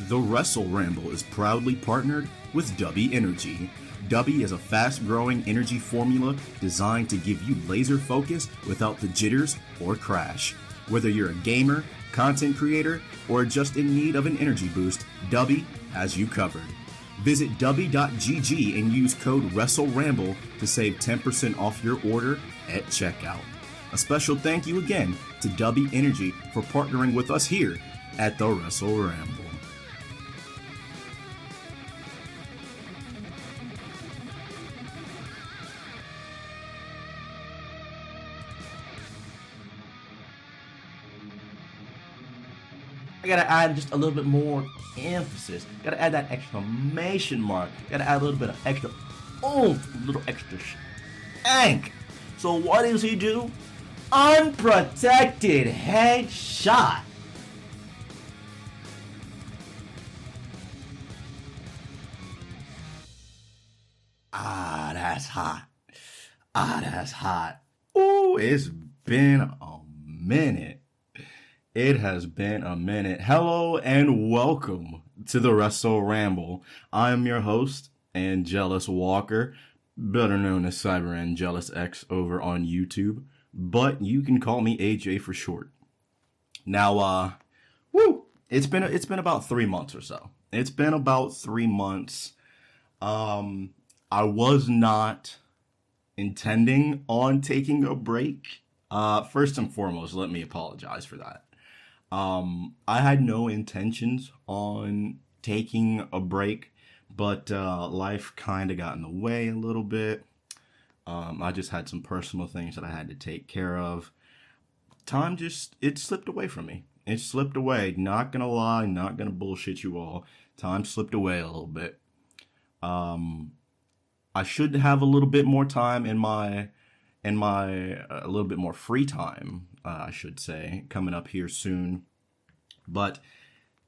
The Wrestle Ramble is proudly partnered with W Energy. W is a fast-growing energy formula designed to give you laser focus without the jitters or crash. Whether you're a gamer, content creator, or just in need of an energy boost, W has you covered. Visit w.gg and use code WrestleRamble to save 10% off your order at checkout. A special thank you again to W Energy for partnering with us here at the Wrestle Ramble. I gotta add just a little bit more emphasis. Gotta add that exclamation mark. Gotta add a little bit of extra oomph, a little extra stank. So what does he do? Unprotected headshot. That's hot. That's hot. Ooh, it's been a minute. It has been a minute. Hello and welcome to the Wrestle Ramble. I am your host, Angelus Walker, better known as Cyber Angelus X over on YouTube, but you can call me AJ for short. Now, it's been about 3 months or so. It's been about 3 months. I was not intending on taking a break. First and foremost, let me apologize for that. I had no intentions on taking a break, but life kind of got in the way a little bit. I just had some personal things that I had to take care of. Time it slipped away from me. It slipped away. Not gonna lie, not gonna bullshit you all. Time slipped away a little bit. I should have a little bit more time in my a little bit more free time, I should say, coming up here soon. But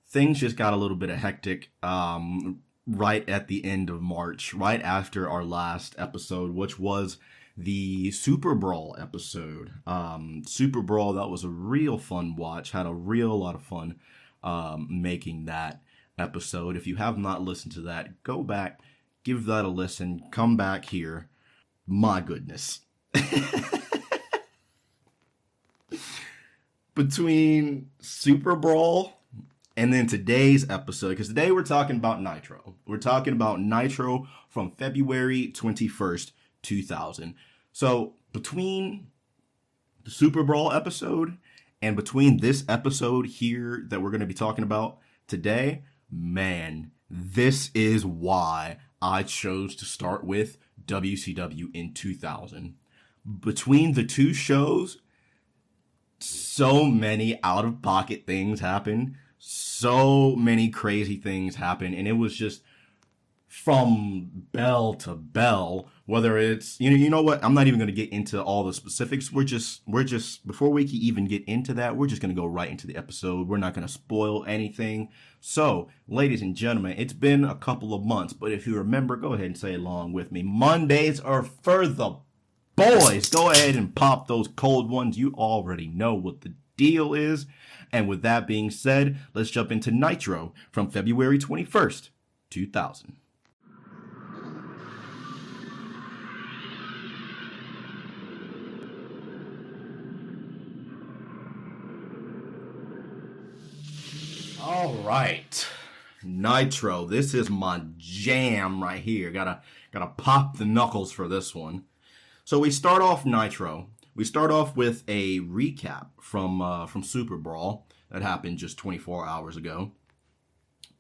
things just got a little bit hectic right at the end of March, right after our last episode, which was the SuperBrawl episode. SuperBrawl, that was a real fun watch. Had a real lot of fun making that episode. If you have not listened to that, go back, give that a listen, come back here. My goodness. Between SuperBrawl and then today's episode, because today we're talking about Nitro. We're talking about Nitro from February 21st, 2000. So between the SuperBrawl episode and between this episode here that we're going to be talking about today, man, this is why I chose to start with WCW in 2000. Between the two shows, so many out-of-pocket things happened. So many crazy things happened. And it was just from bell to bell. Whether it's, you know what? I'm not even going to get into all the specifics. We're just, before we can even get into that, we're just going to go right into the episode. We're not going to spoil anything. So, ladies and gentlemen, it's been a couple of months. But if you remember, go ahead and say along with me. Mondays are for the boys. Go ahead and pop those cold ones. You already know what the deal is. And with that being said, let's jump into Nitro from February 21st, 2000. All right. Nitro. This is my jam right here. Gotta pop the knuckles for this one. So we start off Nitro. We start off with a recap from SuperBrawl that happened just 24 hours ago.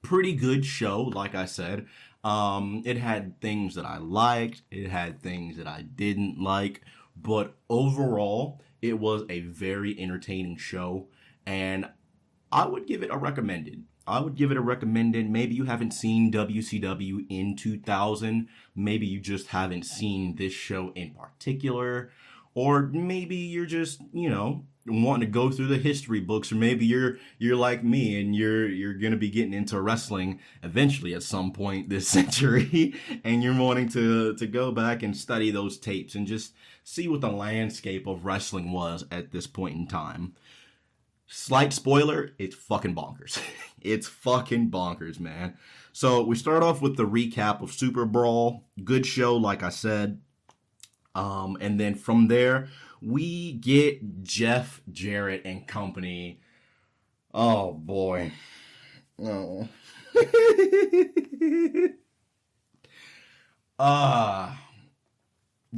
Pretty good show, like I said. It had things that I liked. It had things that I didn't like. But overall, it was a very entertaining show. And I would give it a recommended. Maybe you haven't seen WCW in 2000. Maybe you just haven't seen this show in particular. Or maybe you're just, wanting to go through the history books. Or maybe you're like me and you're going to be getting into wrestling eventually at some point this century. And you're wanting to go back and study those tapes and just see what the landscape of wrestling was at this point in time. Slight spoiler, it's fucking bonkers. It's fucking bonkers, man. So we start off with the recap of SuperBrawl. Good show, like I said. And then from there, we get Jeff Jarrett and company. Oh, boy. Oh.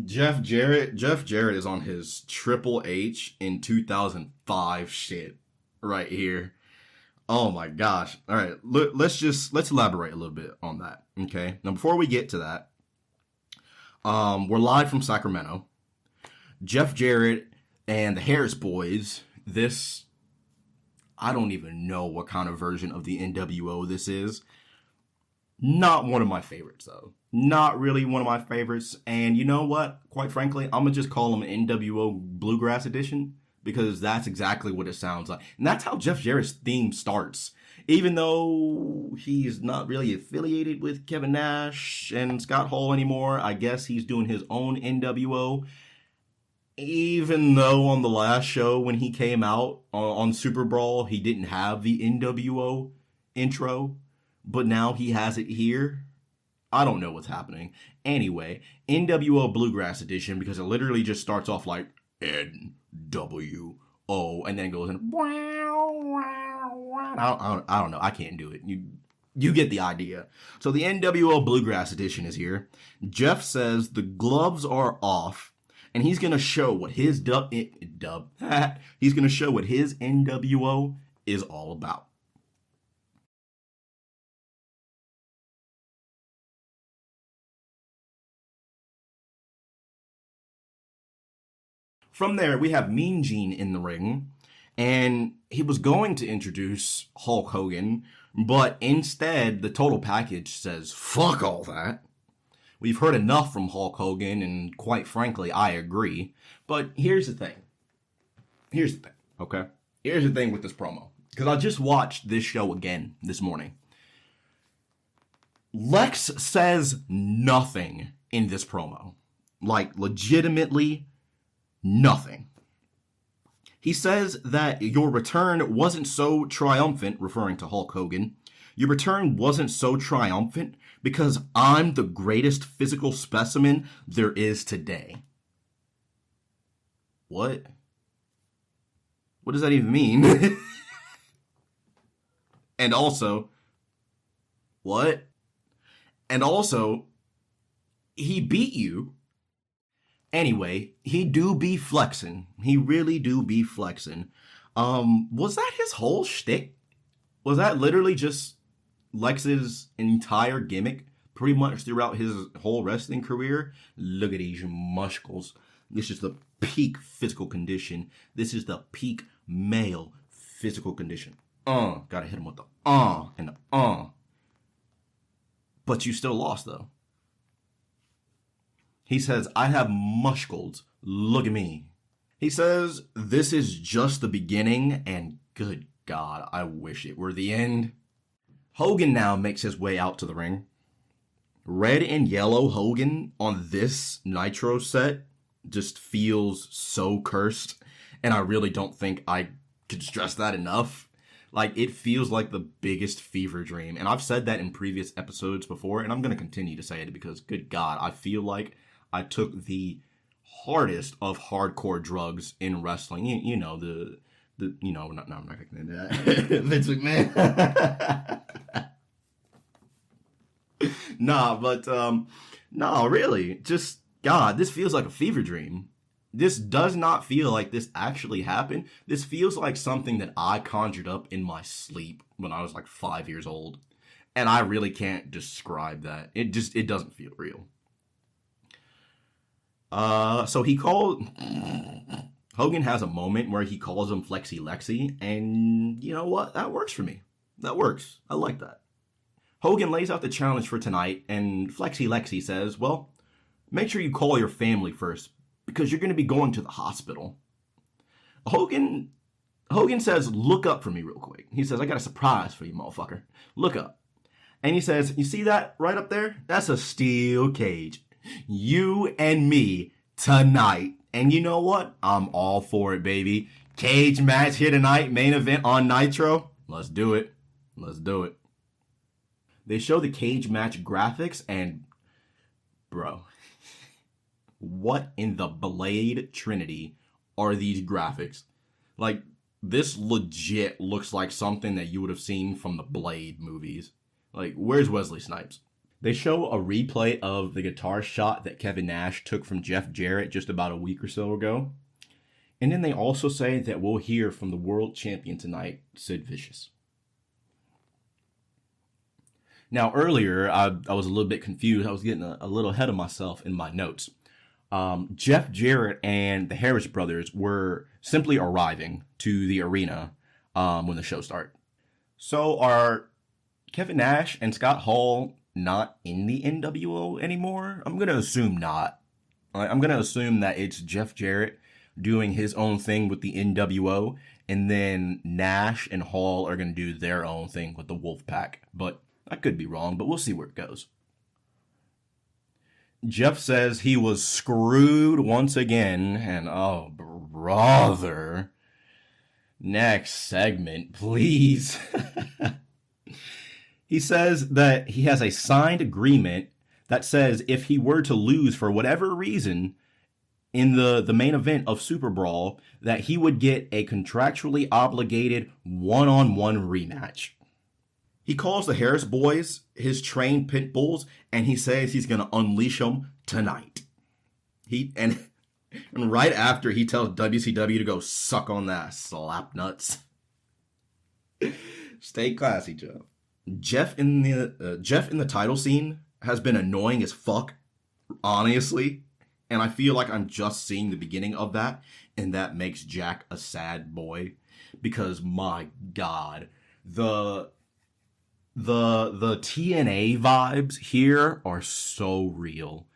Jeff Jarrett is on his Triple H in 2005 shit right here. Oh my gosh. All right, let's elaborate a little bit on that, okay? Now before we get to that, we're live from Sacramento. Jeff Jarrett and the Harris Bois, this, I don't even know what kind of version of the NWO this is. Not one of my favorites, though. Not really one of my favorites. And you know what? Quite frankly, I'm going to just call them NWO Bluegrass Edition, because that's exactly what it sounds like. And that's how Jeff Jarrett's theme starts. Even though he's not really affiliated with Kevin Nash and Scott Hall anymore, I guess he's doing his own NWO. Even though on the last show when he came out on SuperBrawl, he didn't have the NWO intro. But now he has it here. I don't know what's happening. Anyway, NWO Bluegrass Edition, because it literally just starts off like NWO and then goes in. I don't know. I can't do it. You get the idea. So the NWO Bluegrass Edition is here. Jeff says the gloves are off, and he's gonna show what his he's gonna show what his NWO is all about. From there, we have Mean Gene in the ring, and he was going to introduce Hulk Hogan, but instead, the total package says, fuck all that. We've heard enough from Hulk Hogan, and quite frankly, I agree. But here's the thing, okay? Here's the thing with this promo, because I just watched this show again this morning. Lex says nothing in this promo. Like, legitimately nothing. He says that your return wasn't so triumphant, referring to Hulk Hogan. Your return wasn't so triumphant because I'm the greatest physical specimen there is today. What? What does that even mean? And also, what? And also, he beat you. Anyway, he do be flexing. He really do be flexing. Was that his whole shtick? Was that literally just Lex's entire gimmick pretty much throughout his whole wrestling career? Look at these muscles. This is the peak physical condition. This is the peak male physical condition. Gotta hit him with the and the But you still lost, though. He says, I have muscles. Look at me. He says, this is just the beginning, and good God, I wish it were the end. Hogan now makes his way out to the ring. Red and yellow Hogan on this Nitro set just feels so cursed, and I really don't think I could stress that enough. Like, it feels like the biggest fever dream, and I've said that in previous episodes before, and I'm going to continue to say it because, good God, I feel like I took the hardest of hardcore drugs in wrestling. You know, I'm not going to do that. Vince McMahon. Nah, really. Just, God, this feels like a fever dream. This does not feel like this actually happened. This feels like something that I conjured up in my sleep when I was like 5 years old. And I really can't describe that. It doesn't feel real. So he called, Hogan has a moment where he calls him Flexi Lexi, and you know what? That works for me. That works. I like that. Hogan lays out the challenge for tonight, and Flexi Lexi says, well, make sure you call your family first, because you're going to be going to the hospital. Hogan says, look up for me real quick. He says, I got a surprise for you, motherfucker. Look up. And he says, you see that right up there? That's a steel cage. You and me tonight. And you know what? I'm all for it, baby. Cage match here tonight, main event on Nitro. Let's do it. Let's do it. They show the cage match graphics and, bro, what in the Blade Trinity are these graphics? Like, this legit looks like something that you would have seen from the Blade movies. Like, where's Wesley Snipes? They show a replay of the guitar shot that Kevin Nash took from Jeff Jarrett just about a week or so ago. And then they also say that we'll hear from the world champion tonight, Sid Vicious. Now, earlier, I was a little bit confused. I was getting a little ahead of myself in my notes. Jeff Jarrett and the Harris brothers were simply arriving to the arena when the show started. So are Kevin Nash and Scott Hall not in the NWO anymore? I'm going to assume not. I'm going to assume that it's Jeff Jarrett doing his own thing with the NWO, and then Nash and Hall are going to do their own thing with the Wolfpack. But I could be wrong, but we'll see where it goes. Jeff says he was screwed once again, and oh, brother. Next segment, please. He says that he has a signed agreement that says if he were to lose for whatever reason in the main event of SuperBrawl, that he would get a contractually obligated one-on-one rematch. He calls the Harris Bois his trained pit bulls, and he says he's going to unleash them tonight. And right after, he tells WCW to go suck on that slap nuts. Stay classy, Jeff. Jeff in the title scene has been annoying as fuck, honestly, and I feel like I'm just seeing the beginning of that, and that makes Jack a sad boy, because my God, the TNA vibes here are so real.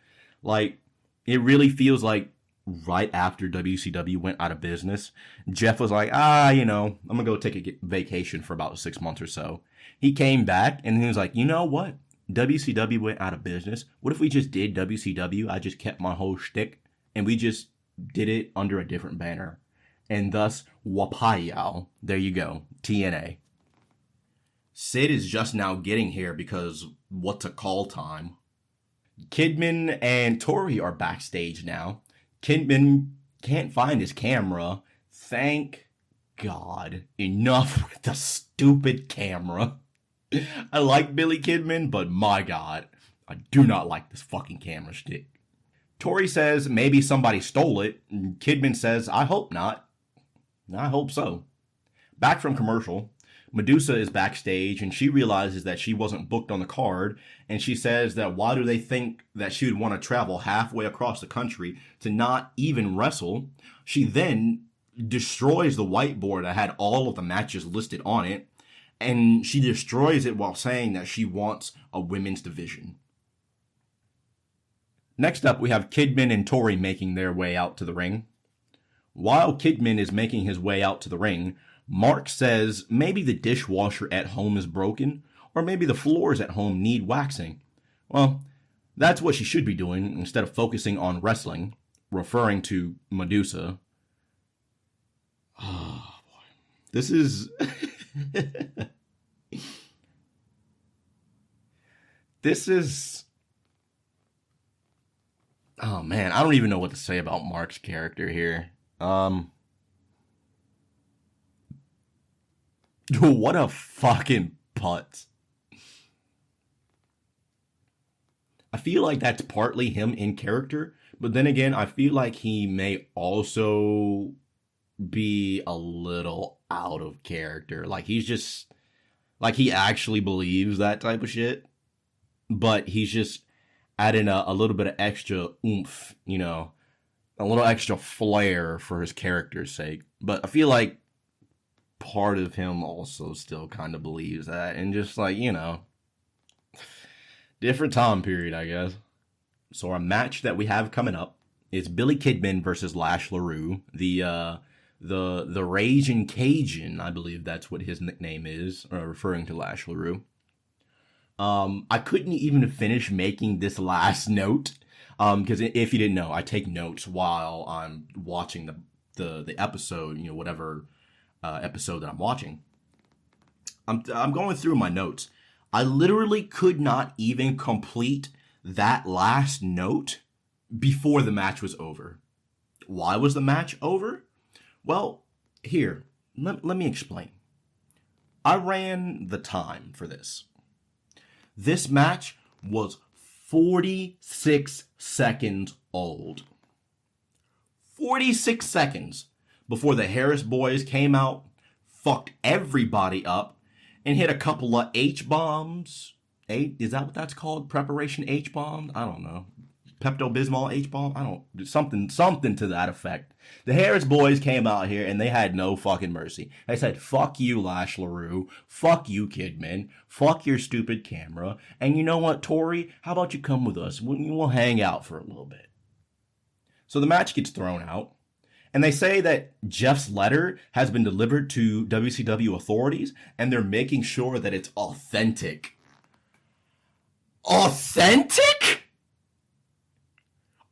Like, it really feels like right after WCW went out of business, Jeff was like, I'm gonna go take a vacation for about 6 months or so. He came back and he was like, you know what? WCW went out of business. What if we just did WCW? I just kept my whole shtick and we just did it under a different banner. And thus, Wapayao. There you go. TNA. Sid is just now getting here because what's a call time? Kidman and Tori are backstage now. Kidman can't find his camera. Thank God. Enough with the stupid camera. I like Billy Kidman, but my God, I do not like this fucking camera stick. Tori says maybe somebody stole it. And Kidman says, I hope not. I hope so. Back from commercial, Medusa is backstage and she realizes that she wasn't booked on the card, and she says that why do they think that she would want to travel halfway across the country to not even wrestle? She then destroys the whiteboard that had all of the matches listed on it, and she destroys it while saying that she wants a women's division. Next up, we have Kidman and Tori making their way out to the ring. While Kidman is making his way out to the ring, Mark says maybe the dishwasher at home is broken, or maybe the floors at home need waxing. Well, that's what she should be doing instead of focusing on wrestling, referring to Medusa. Oh, boy. This is... This is... Oh, man, I don't even know what to say about Mark's character here. What a fucking putz. I feel like that's partly him in character, but then again, I feel like he may also be a little out of character. Like, he's just, like, he actually believes that type of shit, but he's just adding a little bit of extra oomph, a little extra flair for his character's sake. But I feel like part of him also still kind of believes that, and just like, different time period, I guess. So our match that we have coming up is Billy Kidman versus Lash LaRue, the Raging Cajun, I believe that's what his nickname is, referring to Lash LaRue. I couldn't even finish making this last note, because if you didn't know, I take notes while I'm watching the the episode, whatever episode that I'm watching, I'm going through my notes. I literally could not even complete that last note before the match was over. Why was the match over? Well, here, let me explain. I ran the time for this. This match was 46 seconds old. 46 seconds before the Harris Bois came out, fucked everybody up, and hit a couple of H-bombs. Is that what that's called? Preparation H-bomb? I don't know. Pepto-Bismol H-bomb? I don't... Something to that effect. The Harris Bois came out here and they had no fucking mercy. They said, fuck you, Lash LaRue. Fuck you, Kidman. Fuck your stupid camera. And you know what, Tori? How about you come with us? We'll hang out for a little bit. So the match gets thrown out. And they say that Jeff's letter has been delivered to WCW authorities, and they're making sure that it's authentic. Authentic?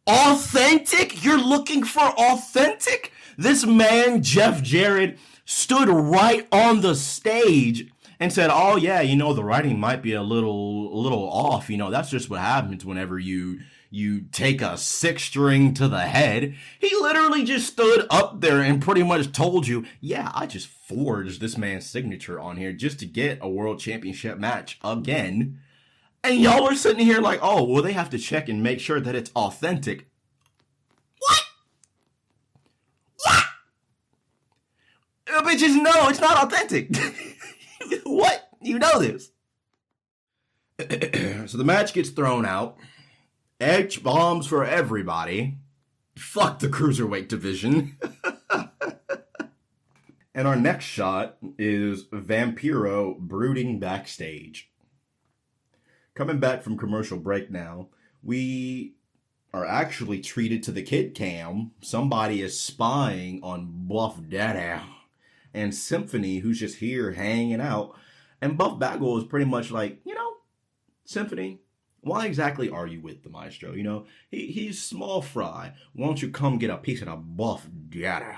Authentic? You're looking for authentic? This man, Jeff Jarrett, stood right on the stage and said, oh yeah, the writing might be a little off. That's just what happens whenever you take a 6-string to the head. He literally just stood up there and pretty much told you, yeah, I just forged this man's signature on here just to get a world championship match again. And y'all are sitting here like, oh, well, they have to check and make sure that it's authentic. What? What? Bitches, no, it's not authentic. What? You know this. So the match gets thrown out. H-bombs for everybody. Fuck the cruiserweight division. And our next shot is Vampiro brooding backstage. Coming back from commercial break now, we are actually treated to the kid cam. Somebody is spying on Buff Daddy and Symphony, who's just here hanging out. And Buff Bagwell is pretty much like, Symphony, why exactly are you with the Maestro? He's small fry. Why don't you come get a piece of the Buff Daddy?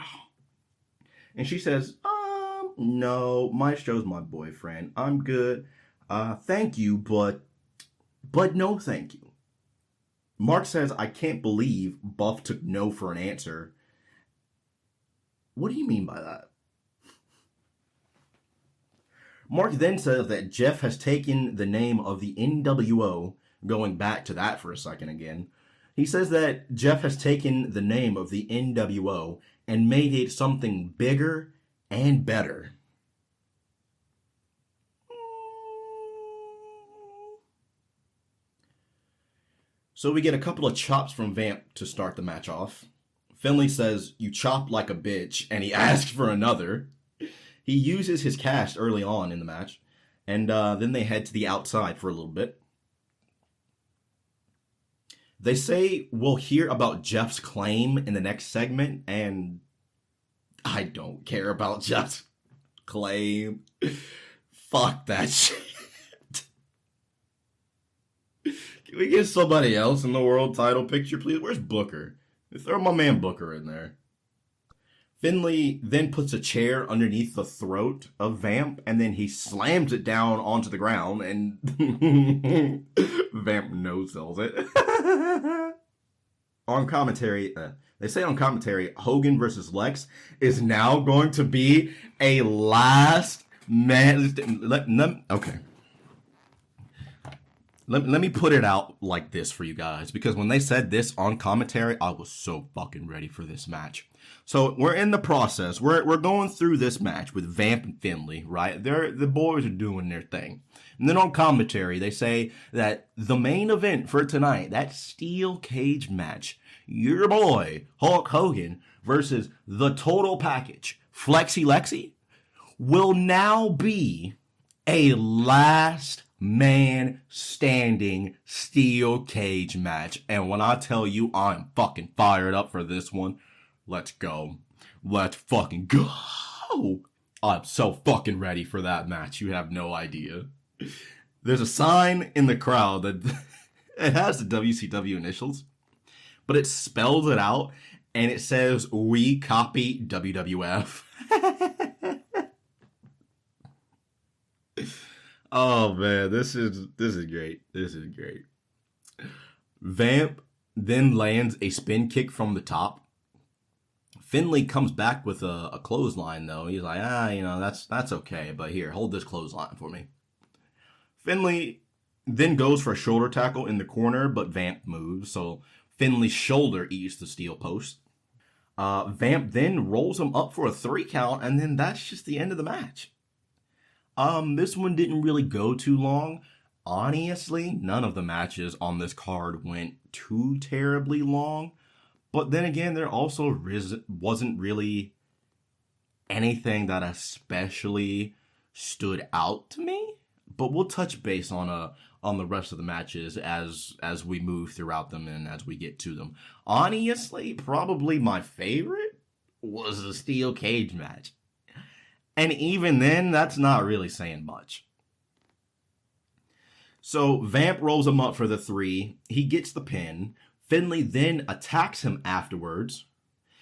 And she says, no, Maestro's my boyfriend. I'm good. Thank you, but no thank you. Mark says, I can't believe Buff took no for an answer. What do you mean by that? Mark then says that Jeff has taken the name of the NWO, going back to that for a second again. He says that Jeff has taken the name of the NWO and made it something bigger and better. So we get a couple of chops from Vamp to start the match off. Finley says, you chop like a bitch, and he asks for another. He uses his cast early on in the match, and then they head to the outside for a little bit. They say we'll hear about Jeff's claim in the next segment, and I don't care about Jeff's claim. Fuck that shit. Can we get somebody else in the world title picture, please? Where's Booker? Throw my man Booker in there. Finley then puts a chair underneath the throat of Vamp, and then he slams it down onto the ground, and Vamp no-sells it. On commentary, they say on commentary, Hogan versus Lex is now going to be a last man. Okay. Let me put it out like this for you guys, because when they said this on commentary, I was so fucking ready for this match. So we're in the process. We're going through this match with Vamp and Finley, right? The boys are doing their thing. And then on commentary, they say that the main event for tonight, that steel cage match, your boy, Hulk Hogan, versus the total package, Flexi Lexi, will now be a last man standing steel cage match. And when I tell you I'm fucking fired up for this one, let's go. Let's fucking go. I'm so fucking ready for that match. You have no idea. There's a sign in the crowd that it has the WCW initials, but it spells it out and it says, "We copy WWF." Oh man, this is great. This is great. Vamp then lands a spin kick from the top. Finley comes back with a clothesline though. He's like, that's okay, but here, hold this clothesline for me. Finley then goes for a shoulder tackle in the corner, but Vamp moves, so Finley's shoulder eats the steel post. Vamp then rolls him up for a 3 count, and then that's just the end of the match. This one didn't really go too long. Honestly, none of the matches on this card went too terribly long. But then again, there also wasn't really anything that especially stood out to me. But we'll touch base on the rest of the matches as we move throughout them and as we get to them. Honestly, probably my favorite was the steel cage match. And even then, that's not really saying much. So Vamp rolls him up for the 3. He gets the pin. Finley then attacks him afterwards.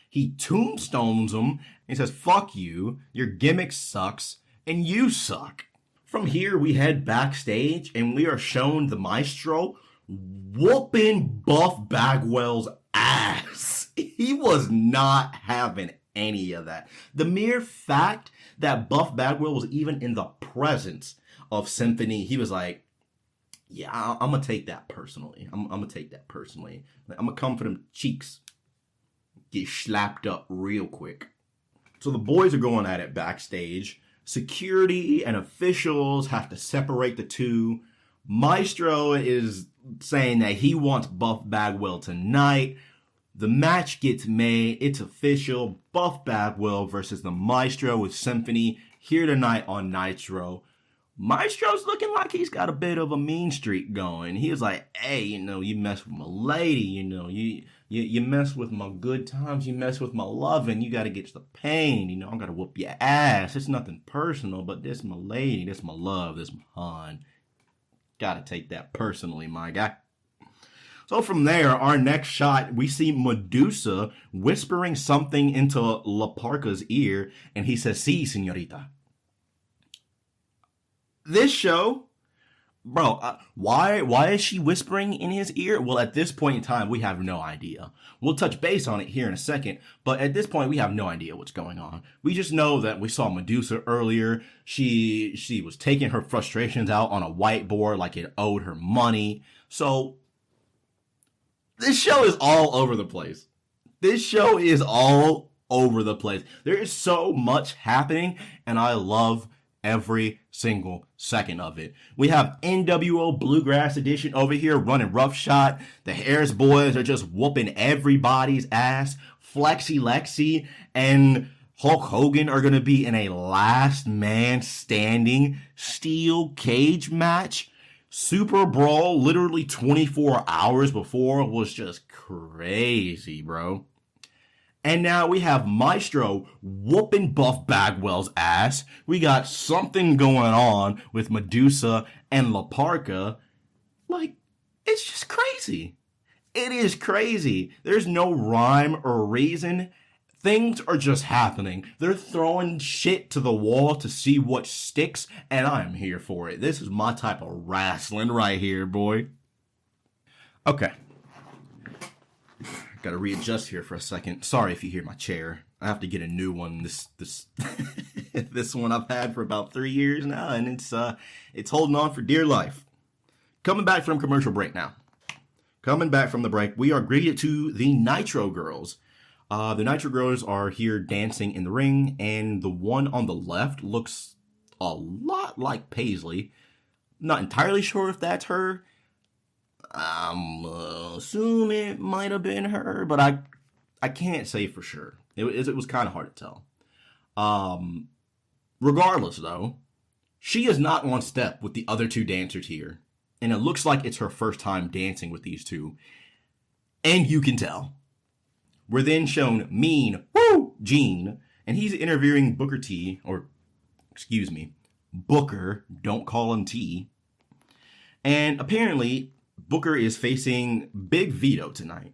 He tombstones him and says, "Fuck you, your gimmick sucks, and you suck." From here, we head backstage, and we are shown the Maestro whooping Buff Bagwell's ass. He was not having any of that. The mere fact that Buff Bagwell was even in the presence of Symphony, he was like, yeah, I'm going to take that personally. I'm going to take that personally. I'm going to come for them cheeks. Get slapped up real quick. So the boys are going at it backstage. Security and officials have to separate the two. Maestro is saying that he wants Buff Bagwell tonight. The match gets made. It's official. Buff Bagwell versus the Maestro with Symphony here tonight on Nitro. Maestro's looking like he's got a bit of a mean streak going. He was like, hey, you mess with my lady, you mess with my good times, you mess with my loving, you got to get the pain, I'm going to whoop your ass. It's nothing personal, but this my lady, this my love, this my hon. Got to take that personally, my guy. So from there, our next shot, we see Medusa whispering something into La Parca's ear, and he says, "Sí, señorita." This show, bro, why is she whispering in his ear? Well, at this point in time, we have no idea. We'll touch base on it here in a second, but at this point, we have no idea what's going on. We just know that we saw Medusa earlier. She was taking her frustrations out on a whiteboard like it owed her money. So this show is all over the place. This show is all over the place. There is so much happening, and I love every single second of it. We have NWO Bluegrass Edition over here running roughshod. The Harris Bois are just whooping everybody's ass. Flexi Lexi and Hulk Hogan are going to be in a last man standing steel cage match. SuperBrawl literally 24 hours before was just crazy, bro. And now we have Maestro whooping Buff Bagwell's ass. We got something going on with Medusa and La Parca. Like, it's just crazy. It is crazy. There's no rhyme or reason. Things are just happening. They're throwing shit to the wall to see what sticks, and I'm here for it. This is my type of wrestling right here, boy. Okay. Got to readjust here for a second. Sorry if you hear my chair. I have to get a new one. This this one I've had for about 3 years now, and it's holding on for dear life. Coming back from commercial break now. Coming back from the break, we are greeted to the Nitro Girls. The Nitro Girls are here dancing in the ring, and the one on the left looks a lot like Paisley. Not entirely sure if that's her. I'm assuming it might have been her, but I can't say for sure. It was kind of hard to tell. Regardless, though, she is not on step with the other two dancers here, and it looks like it's her first time dancing with these two, and you can tell. We're then shown Mean Gene, and he's interviewing Booker T, or excuse me, Booker. Don't call him T. And apparently, Booker is facing Big Vito tonight.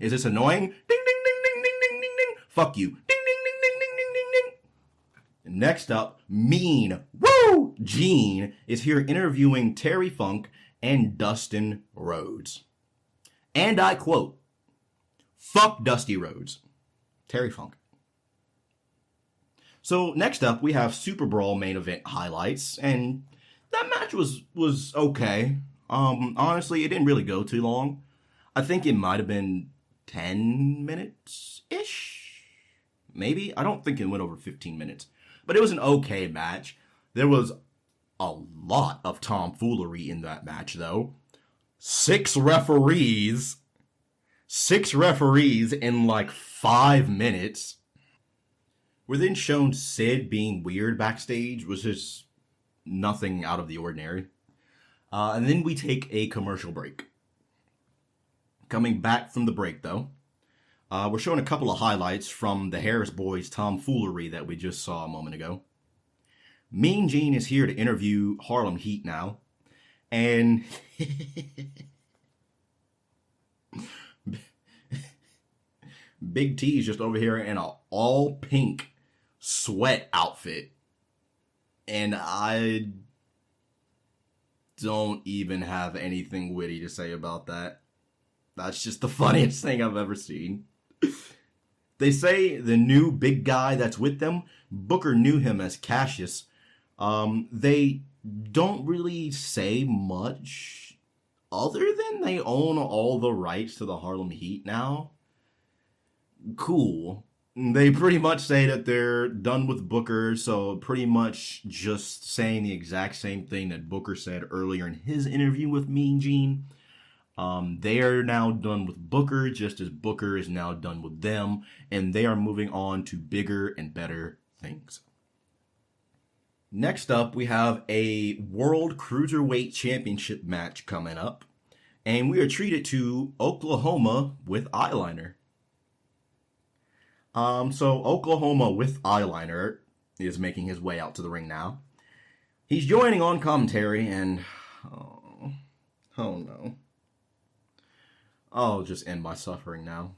Is this annoying? Ding, ding, ding, ding, ding, ding, ding, ding. Fuck you. Ding, ding, ding, ding, ding, ding, ding, ding. Next up, Mean Gene is here interviewing Terry Funk and Dustin Rhodes. And I quote, "Fuck Dusty Rhodes. Terry Funk." So next up, we have SuperBrawl main event highlights, and that match was okay. Honestly, it didn't really go too long. I think it might have been 10 minutes-ish, maybe. I don't think it went over 15 minutes, but it was an okay match. There was a lot of tomfoolery in that match, though. Six referees in like 5 minutes. We're then shown Sid being weird backstage, which is nothing out of the ordinary. And then we take a commercial break. Coming back from the break, though, we're showing a couple of highlights from the Harris Bois tomfoolery that we just saw a moment ago. Mean Gene is here to interview Harlem Heat now. And Big T is just over here in an all pink sweat outfit. And I don't even have anything witty to say about that. That's just the funniest thing I've ever seen. They say the new big guy that's with them, Booker knew him as Cassius. They don't really say much other than they own all the rights to the Harlem Heat now. Cool. They pretty much say that they're done with Booker, so pretty much just saying the exact same thing that Booker said earlier in his interview with Mean Gene. They are now done with Booker, just as Booker is now done with them, and they are moving on to bigger and better things. Next up, we have a World Cruiserweight Championship match coming up, and we are treated to Oklahoma with eyeliner. So Oklahoma with eyeliner is making his way out to the ring now. He's joining on commentary, and oh no. I'll just end my suffering now.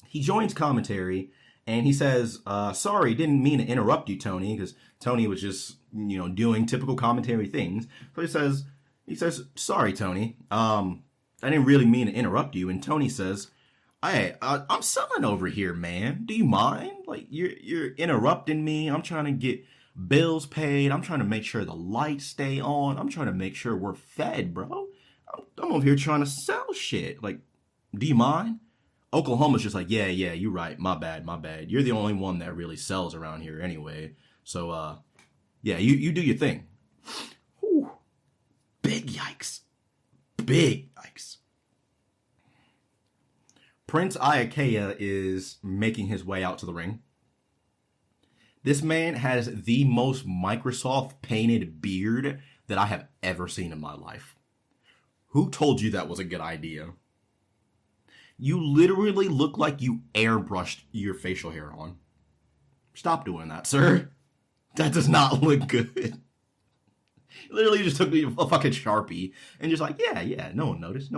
He joins commentary, and he says, sorry, didn't mean to interrupt you, Tony, because Tony was just, doing typical commentary things. So he says, sorry, Tony, I didn't really mean to interrupt you. And Tony says, hey, I'm selling over here, man. Do you mind? Like, you're interrupting me. I'm trying to get bills paid. I'm trying to make sure the lights stay on. I'm trying to make sure we're fed, bro. I'm over here trying to sell shit. Like, do you mind? Oklahoma's just like, yeah, you're right. My bad. You're the only one that really sells around here anyway. So, yeah, you do your thing. Whew. Big yikes. Prince Iaukea is making his way out to the ring. This man has the most Microsoft painted beard that I have ever seen in my life. Who told you that was a good idea? You literally look like you airbrushed your facial hair on. Stop doing that, sir. That does not look good. Literally just took a fucking Sharpie and just like, yeah, no one noticed.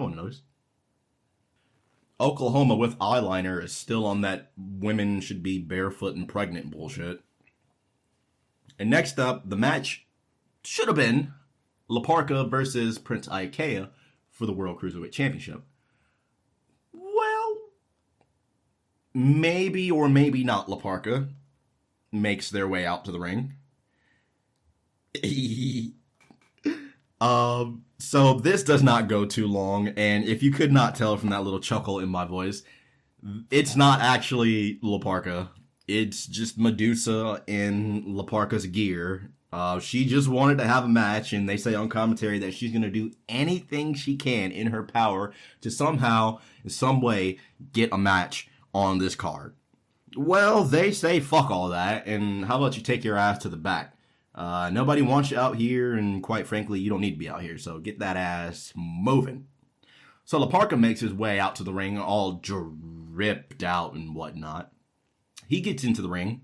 Oklahoma with eyeliner is still on that women should be barefoot and pregnant bullshit. And next up, the match should have been La Parka versus Prince Iaukea for the World Cruiserweight Championship. Well, maybe or maybe not La Parka makes their way out to the ring. So this does not go too long, and if you could not tell from that little chuckle in my voice, it's not actually La Parka. It's just Medusa in La Parka's gear. She just wanted to have a match, and they say on commentary that she's going to do anything she can in her power to somehow, in some way, get a match on this card. Well, they say fuck all that, and how about you take your ass to the back? Nobody wants you out here, and quite frankly, you don't need to be out here, so get that ass moving. So La Parka makes his way out to the ring, all dripped out and whatnot. He gets into the ring,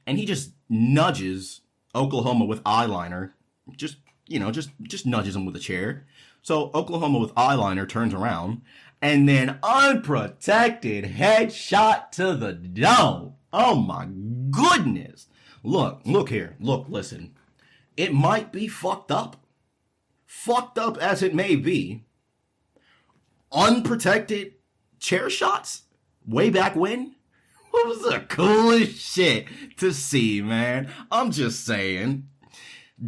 and he just nudges Oklahoma with eyeliner, just nudges him with a chair. So Oklahoma with eyeliner turns around, and then unprotected headshot to the dome. Oh my goodness. Look here. Look, listen. It might be fucked up. Fucked up as it may be. Unprotected chair shots way back when was the coolest shit to see, man. I'm just saying.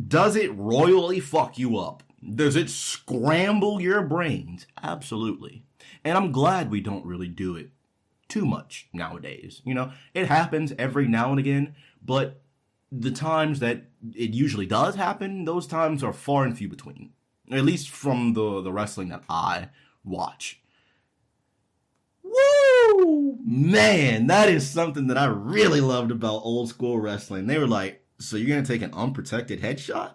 Does it royally fuck you up? Does it scramble your brains? Absolutely. And I'm glad we don't really do it too much nowadays. You know, it happens every now and again, but the times that it usually does happen, those times are far and few between. At least from the wrestling that I watch. Woo! Man, that is something that I really loved about old school wrestling. They were like, so you're going to take an unprotected headshot?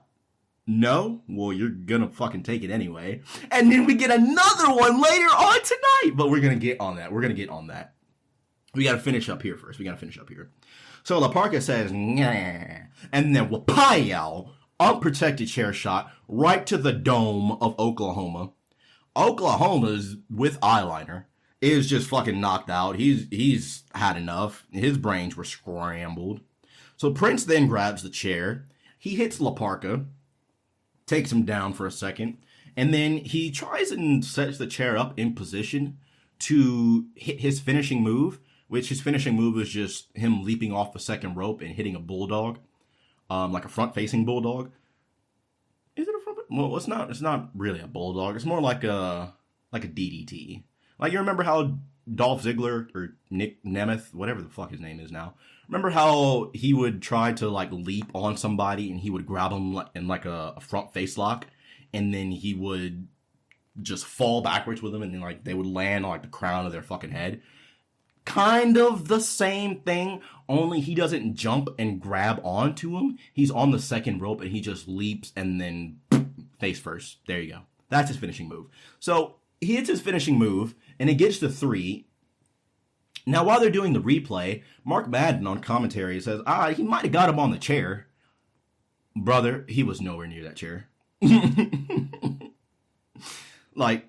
No? Well, you're going to fucking take it anyway. And then we get another one later on tonight. But we're going to get on that. We got to finish up here first. So La Parka says, nah. And then Wapayow, unprotected chair shot right to the dome of Oklahoma. Oklahoma's with eyeliner is just fucking knocked out. He's had enough. His brains were scrambled. So Prince then grabs the chair. He hits La Parka, takes him down for a second, and then he tries and sets the chair up in position to hit his finishing move, which his finishing move is just him leaping off the second rope and hitting a bulldog, like a front-facing bulldog. Is it a front? Well, it's not. It's not really a bulldog. It's more like a DDT. Like, you remember how Dolph Ziggler or Nick Nemeth, whatever the fuck his name is now, remember how he would try to like leap on somebody and he would grab him in like a front face lock, and then he would just fall backwards with him, and then like they would land on like the crown of their fucking head. Kind of the same thing, only he doesn't jump and grab onto him. He's on the second rope and he just leaps and then face first. There you go. That's his finishing move. So he hits his finishing move and it gets to 3. Now, while they're doing the replay, Mark Madden on commentary says, he might have got him on the chair. Brother, he was nowhere near that chair. Like,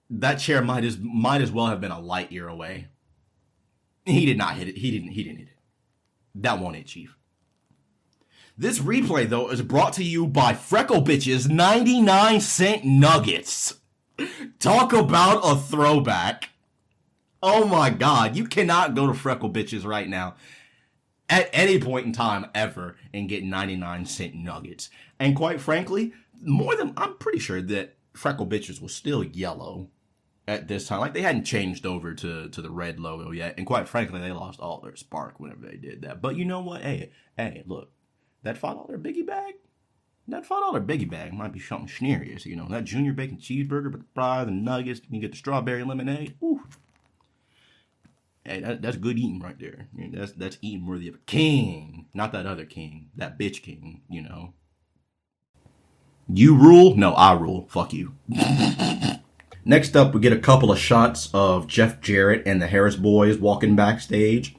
that chair might as well have been a light year away. He did not hit it. He didn't hit it. That won't it, Chief. This replay, though, is brought to you by Freckle Bitch's 99-cent nuggets. Talk about a throwback. Oh my God, you cannot go to Freckle Bitches right now at any point in time ever and get 99-cent nuggets. And quite frankly, I'm pretty sure that Freckle Bitches was still yellow at this time. Like, they hadn't changed over to the red logo yet. And quite frankly, they lost all their spark whenever they did that. But you know what? Hey, look, that $5 biggie bag? That $5 biggie bag might be something schnerious, you know. That junior bacon cheeseburger with the fries, the nuggets, you get the strawberry lemonade. Ooh. Hey, that's good eating right there. I mean, that's eating worthy of a king. Not that other king. That bitch king, you know. You rule? No, I rule. Fuck you. Next up, we get a couple of shots of Jeff Jarrett and the Harris Bois walking backstage.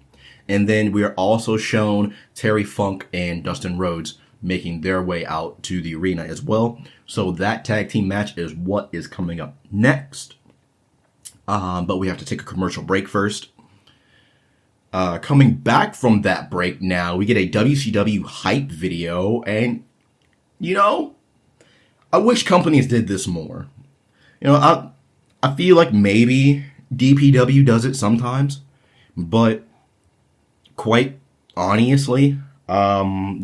And then we are also shown Terry Funk and Dustin Rhodes making their way out to the arena as well. So that tag team match is what is coming up next. But we have to take a commercial break first. Coming back from that break now, we get a WCW hype video. And, you know, I wish companies did this more. You know, I feel like maybe DPW does it sometimes. But quite honestly,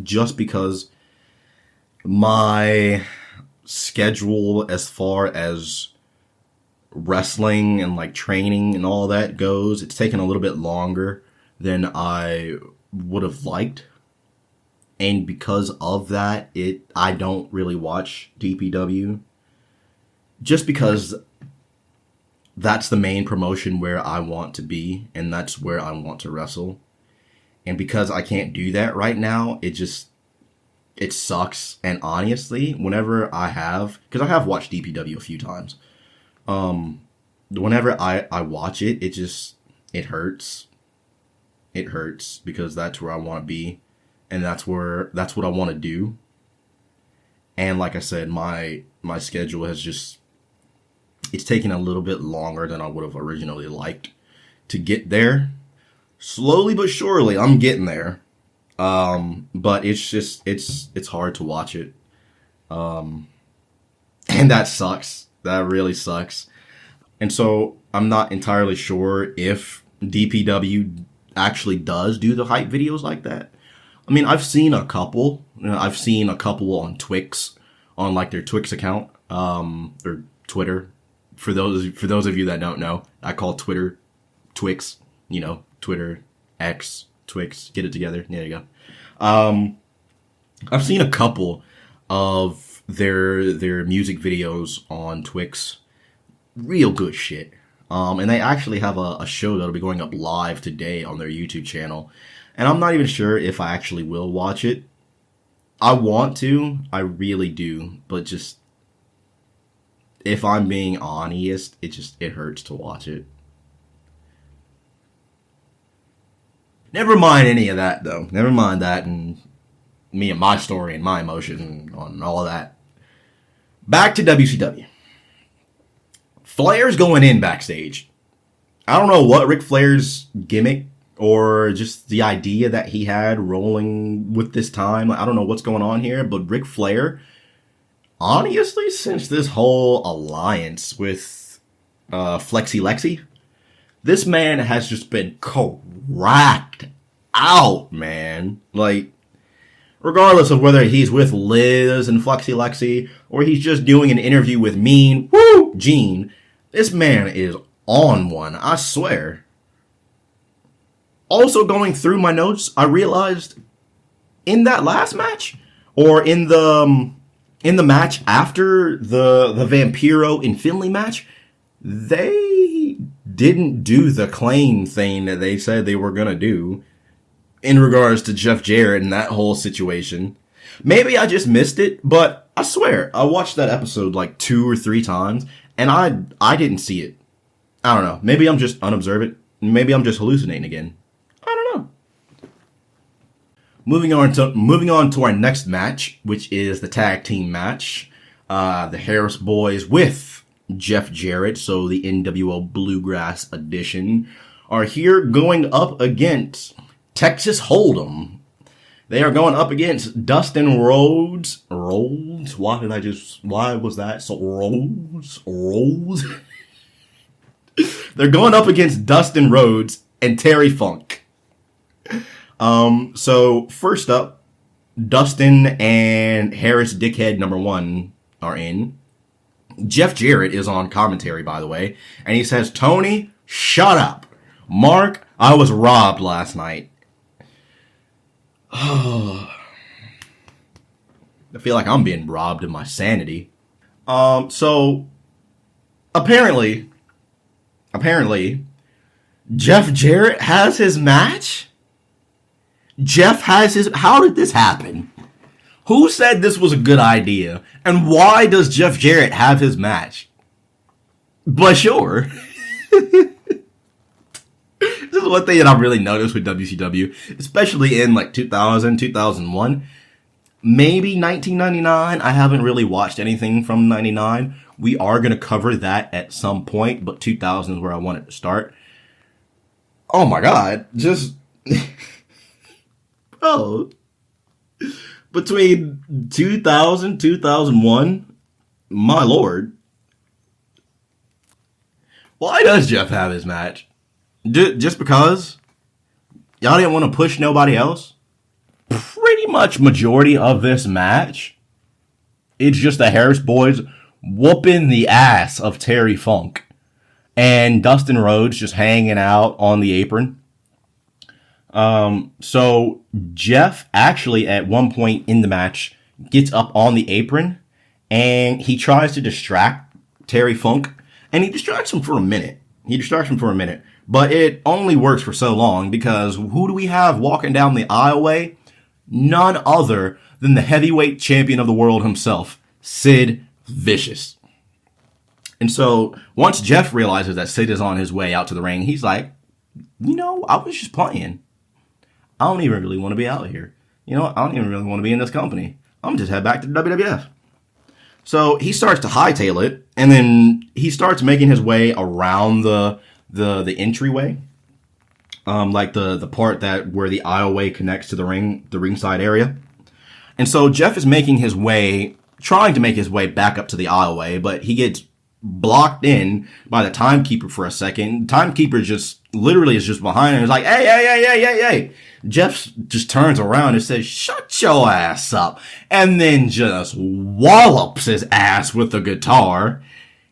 just because my schedule as far as wrestling and like training and all that goes, it's taken a little bit longer than I would have liked. And because of that, I don't really watch DPW. Just because that's the main promotion where I want to be, and that's where I want to wrestle. And because I can't do that right now, it sucks. And honestly, whenever I have watched DPW a few times, whenever I watch it, it hurts. It hurts because that's where I want to be, and that's what I want to do. And like I said, my schedule has it's taken a little bit longer than I would have originally liked to get there. Slowly but surely, I'm getting there. But it's hard to watch it. And that sucks. That really sucks. And so I'm not entirely sure if DPW actually does do the hype videos like that. I mean, I've seen a couple. I've seen a couple on Twix, on like their Twix account, or Twitter. For those of you that don't know, I call Twitter Twix. You know, Twitter, X, Twix. Get it together. There you go. I've seen a couple of their music videos on Twix. Real good shit. And they actually have a show that'll be going up live today on their YouTube channel. And I'm not even sure if I actually will watch it. I want to. I really do. But just, if I'm being honest, it hurts to watch it. Never mind any of that, though. Never mind that and me and my story and my emotion and all of that. Back to WCW. Flair's going in backstage. I don't know what Ric Flair's gimmick or just the idea that he had rolling with this time. I don't know what's going on here, but Ric Flair, honestly, since this whole alliance with Flexi Lexi, this man has just been cracked out, man. Like, regardless of whether he's with Liz and Flexi Lexi or he's just doing an interview with Mean Gene, this man is on one, I swear. Also, going through my notes, I realized in that last match, or in the match after the Vampiro and Finlay match, they didn't do the claim thing that they said they were gonna do in regards to Jeff Jarrett and that whole situation. Maybe I just missed it, but I swear I watched that episode like 2 or 3 times and I didn't see it. I don't know. Maybe I'm just unobservant. Maybe I'm just hallucinating again. I don't know. Moving on to our next match, which is the tag team match. The Harris Bois with Jeff Jarrett, so the NWO Bluegrass edition, are here going up against Texas Hold'em. They are going up against Dustin Rhodes. Rhodes? Why was that? So Rhodes? They're going up against Dustin Rhodes and Terry Funk. So first up, Dustin and Harris Dickhead #1 are in. Jeff Jarrett is on commentary, by the way, and he says, "Tony, shut up. Mark, I was robbed last night." I feel like I'm being robbed of my sanity. So apparently, Jeff Jarrett has his match? How did this happen? Who said this was a good idea? And why does Jeff Jarrett have his match? But sure. This is one thing that I've really noticed with WCW, especially in like 2000, 2001, maybe 1999. I haven't really watched anything from 99. We are going to cover that at some point, but 2000 is where I wanted to start. Oh my God. Just, bro, between 2000, 2001, my Lord. Why does Jeff have his match? Just because y'all didn't want to push nobody else? Pretty much majority of this match, it's just the Harris Boys whooping the ass of Terry Funk and Dustin Rhodes just hanging out on the apron. So Jeff actually at one point in the match gets up on the apron and he tries to distract Terry Funk, and he distracts him for a minute. But it only works for so long, because who do we have walking down the aisleway? None other than the heavyweight champion of the world himself, Sid Vicious. And so once Jeff realizes that Sid is on his way out to the ring, he's like, I was just playing. I don't even really want to be out here. I don't even really want to be in this company. I'm just head back to WWF. So he starts to hightail it, and then he starts making his way around the entryway. Like the part where the aisleway connects to the ringside area. And so Jeff is trying to make his way back up to the aisleway, but he gets blocked in by the timekeeper for a second. Timekeeper is just behind him. He's like, hey. Jeff just turns around and says, shut your ass up. And then just wallops his ass with the guitar.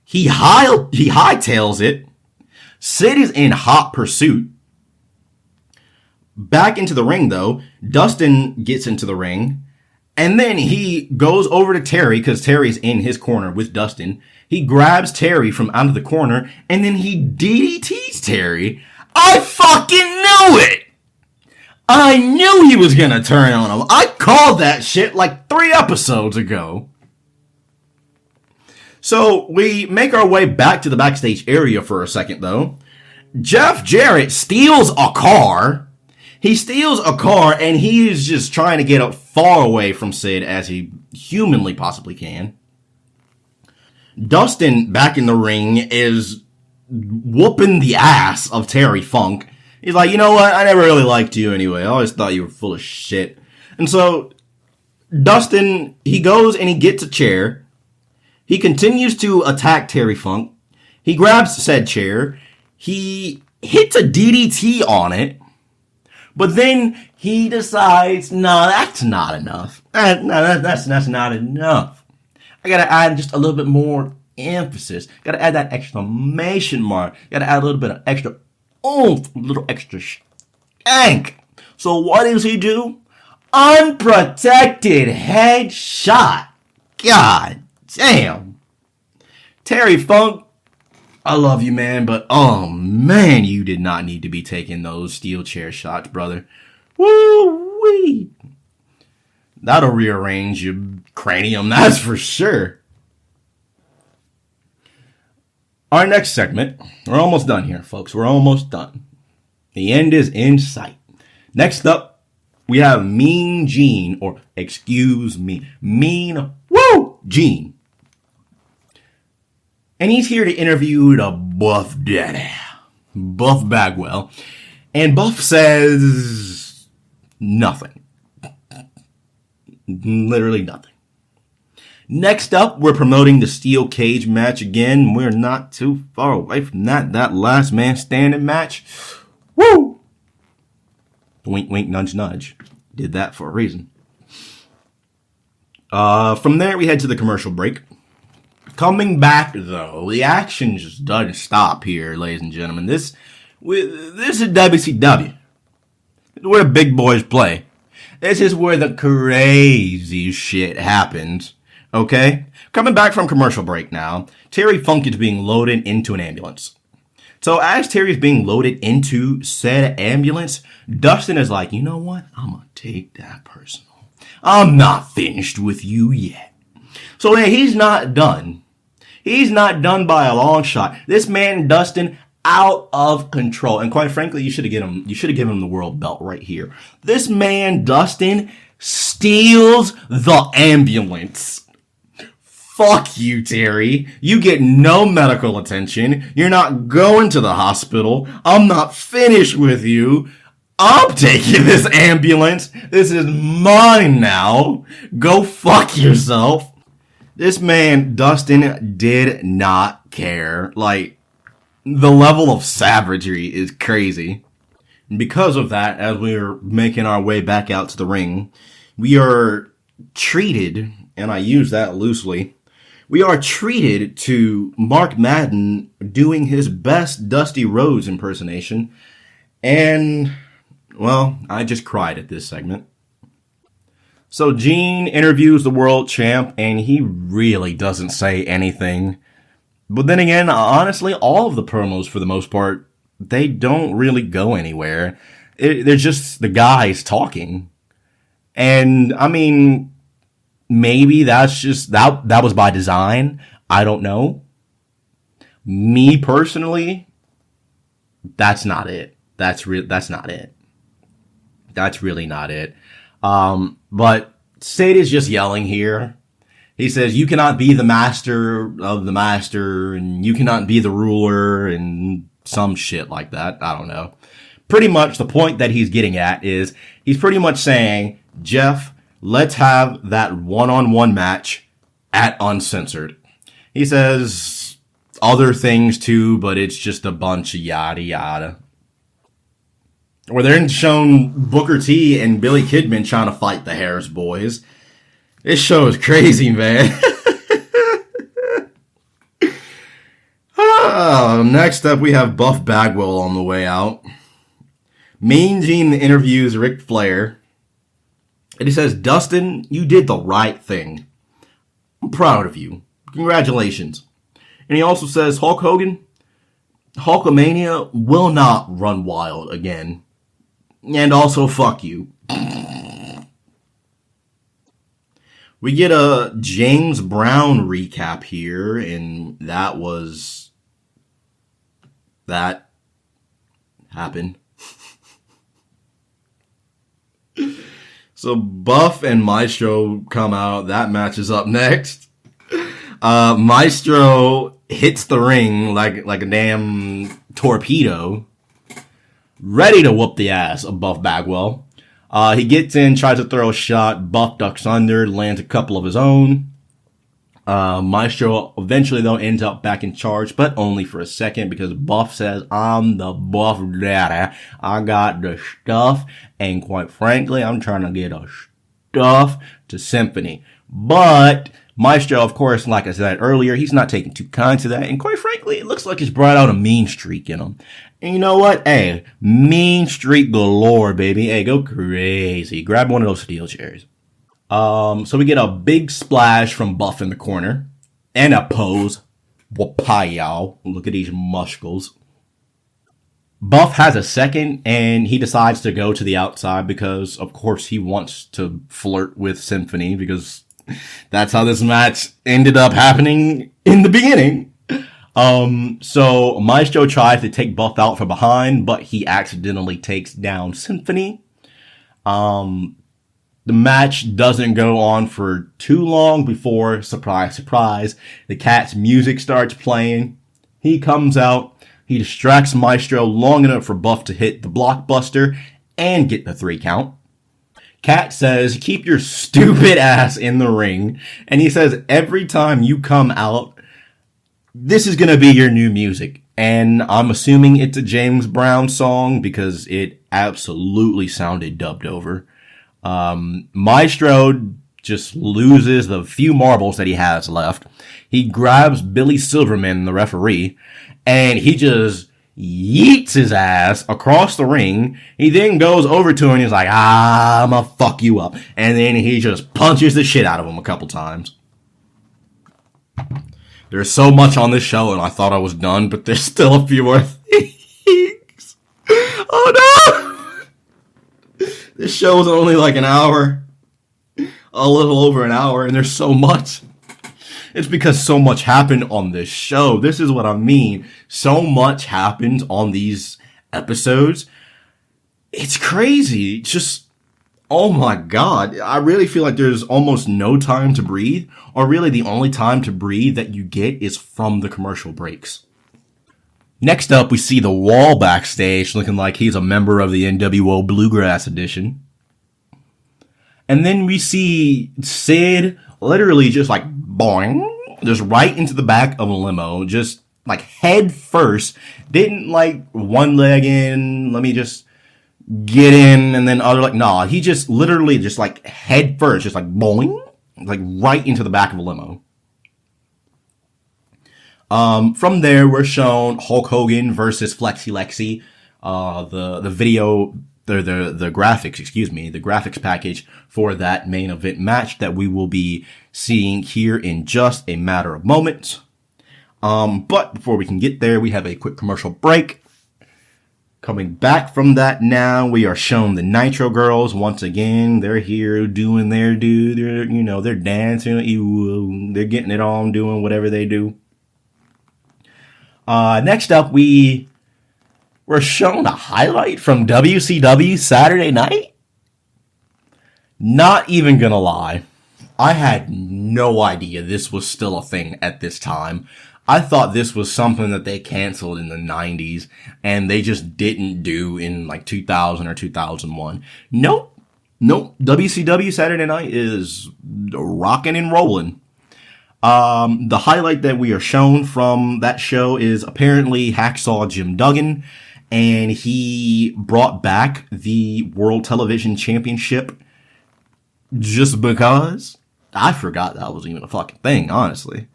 He hightails it. Sid is in hot pursuit. Back into the ring, though, Dustin gets into the ring, and then he goes over to Terry, because Terry's in his corner with Dustin. He grabs Terry from out of the corner, and then he DDTs Terry. I fucking knew it! I knew he was gonna turn on him. I called that shit like 3 episodes ago. So we make our way back to the backstage area for a second, though. Jarrett steals a car. He steals a car, and he is just trying to get far away from Sid as he humanly possibly can. Dustin, back in the ring, is whooping the ass of Terry Funk. He's like, you know what? I never really liked you anyway. I always thought you were full of shit. And so Dustin, he goes and he gets a chair. He continues to attack Terry Funk. He grabs said chair. He hits a DDT on it. But then he decides, no, that's not enough. That's not enough. I gotta add just a little bit more emphasis. Gotta add that exclamation mark. Gotta add a little bit of extra oomph, a little extra shank. So what does he do? Unprotected headshot. God damn. Terry Funk, I love you, man, but oh man, you did not need to be taking those steel chair shots, brother. Woo-wee. That'll rearrange your cranium, that's for sure. Our next segment, we're almost done here, folks. We're almost done. The end is in sight. Next up, we have Mean Gene, or excuse me, Mean Gene. And he's here to interview the Buff Daddy, Buff Bagwell. And Buff says nothing. Literally nothing. Next up, we're promoting the steel cage match again. We're not too far away from that last man standing match. Woo! Wink, wink, nudge, nudge. Did that for a reason. From there, we head to the commercial break. Coming back, though, the action just doesn't stop here, ladies and gentlemen. This is WCW. This is where the big boys play. This is where the crazy shit happens. Okay? Coming back from commercial break now, Terry Funk is being loaded into an ambulance. So as Terry is being loaded into said ambulance, Dustin is like, you know what? I'm gonna take that personal. I'm not finished with you yet. So yeah, he's not done. He's not done by a long shot. This man, Dustin, out of control. And quite frankly, you should have given him the world belt right here. This man, Dustin, steals the ambulance. Fuck you, Terry. You get no medical attention. You're not going to the hospital. I'm not finished with you. I'm taking this ambulance. This is mine now. Go fuck yourself. This man, Dustin, did not care. Like, the level of savagery is crazy. And because of that, as we're making our way back out to the ring, we are treated, and I use that loosely, we are treated to Mark Madden doing his best Dusty Rhodes impersonation. And, well, I just cried at this segment. So Gene interviews the world champ, and he really doesn't say anything. But then again, honestly, all of the promos, for the most part, they don't really go anywhere. They're just the guys talking. And, I mean, maybe that's just, that was by design. I don't know. Me personally, that's not it. That's not it. That's really not it. But Sid is just yelling here. He says, you cannot be the master of the master, and you cannot be the ruler, and some shit like that. I don't know. Pretty much the point that he's getting at is he's pretty much saying, Jeff, let's have that one-on-one match at Uncensored. He says other things too, but it's just a bunch of yada yada. Or they're shown Booker T and Billy Kidman trying to fight the Harris Boys. This show is crazy, man. Next up, we have Buff Bagwell on the way out. Mean Gene interviews Ric Flair. And he says, Dustin, you did the right thing. I'm proud of you. Congratulations. And he also says, Hulk Hogan, Hulkamania will not run wild again. And also, fuck you. We get a James Brown recap here, and that happened. So Buff and Maestro come out. That match is up next. Maestro hits the ring like a damn torpedo, ready to whoop the ass of Buff Bagwell. He gets in, tries to throw a shot. Buff ducks under, lands a couple of his own. Maestro eventually, though, ends up back in charge, but only for a second because Buff says, I'm the Buff Daddy. I got the stuff, and quite frankly, I'm trying to get a stuff to Symphony. But Maestro, of course, like I said earlier, he's not taking too kind to that, and quite frankly, it looks like he's brought out a mean streak in him. And you know what? Hey, mean streak galore, baby. Hey, go crazy. Grab one of those steel chairs. So we get a big splash from Buff in the corner. And a pose. Wapayow. Look at these muscles. Buff has a second, and he decides to go to the outside because, of course, he wants to flirt with Symphony because that's how this match ended up happening in the beginning. So Maestro tries to take Buff out from behind, but he accidentally takes down Symphony. The match doesn't go on for too long before, surprise, surprise, the Cat's music starts playing. He comes out, he distracts Maestro long enough for Buff to hit the blockbuster and get the 3 count. Cat says, keep your stupid ass in the ring. And he says, every time you come out, this is going to be your new music. And I'm assuming it's a James Brown song because it absolutely sounded dubbed over. Maestro just loses the few marbles that he has left. He grabs Billy Silverman, the referee, and he just yeets his ass across the ring. He then goes over to him and he's like, I'ma fuck you up. And then he just punches the shit out of him a couple times. There's so much on this show, and I thought I was done, but there's still a few more things. Oh no! This show is only like an hour. A little over an hour, and there's so much. It's because so much happened on this show. This is what I mean. So much happened on these episodes. It's crazy. It's just, oh my God. I really feel like there's almost no time to breathe, or really the only time to breathe that you get is from the commercial breaks. Next up, we see the Wall backstage looking like he's a member of the NWO Bluegrass Edition. And then we see Sid literally just like boing, just right into the back of a limo, just like head first. Didn't like one leg in, let me just get in, and then other, like, nah, he just literally just like head first, just like boing, like right into the back of a limo. From there, we're shown Hulk Hogan versus Flexi Lexi. The video, the graphics, the graphics package for that main event match that we will be seeing here in just a matter of moments. But before we can get there, we have a quick commercial break. Coming back from that now, we are shown the Nitro Girls once again. They're here doing their they're dancing, they're getting it on, doing whatever they do. Next up, we're shown a highlight from WCW Saturday Night. Not even gonna lie, I had no idea this was still a thing at this time. I thought this was something that they canceled in the 90s and they just didn't do in like 2000 or 2001. Nope. WCW Saturday Night is rocking and rolling. The highlight that we are shown from that show is apparently Hacksaw Jim Duggan, and he brought back the World Television Championship just because. I forgot that was even a fucking thing, honestly.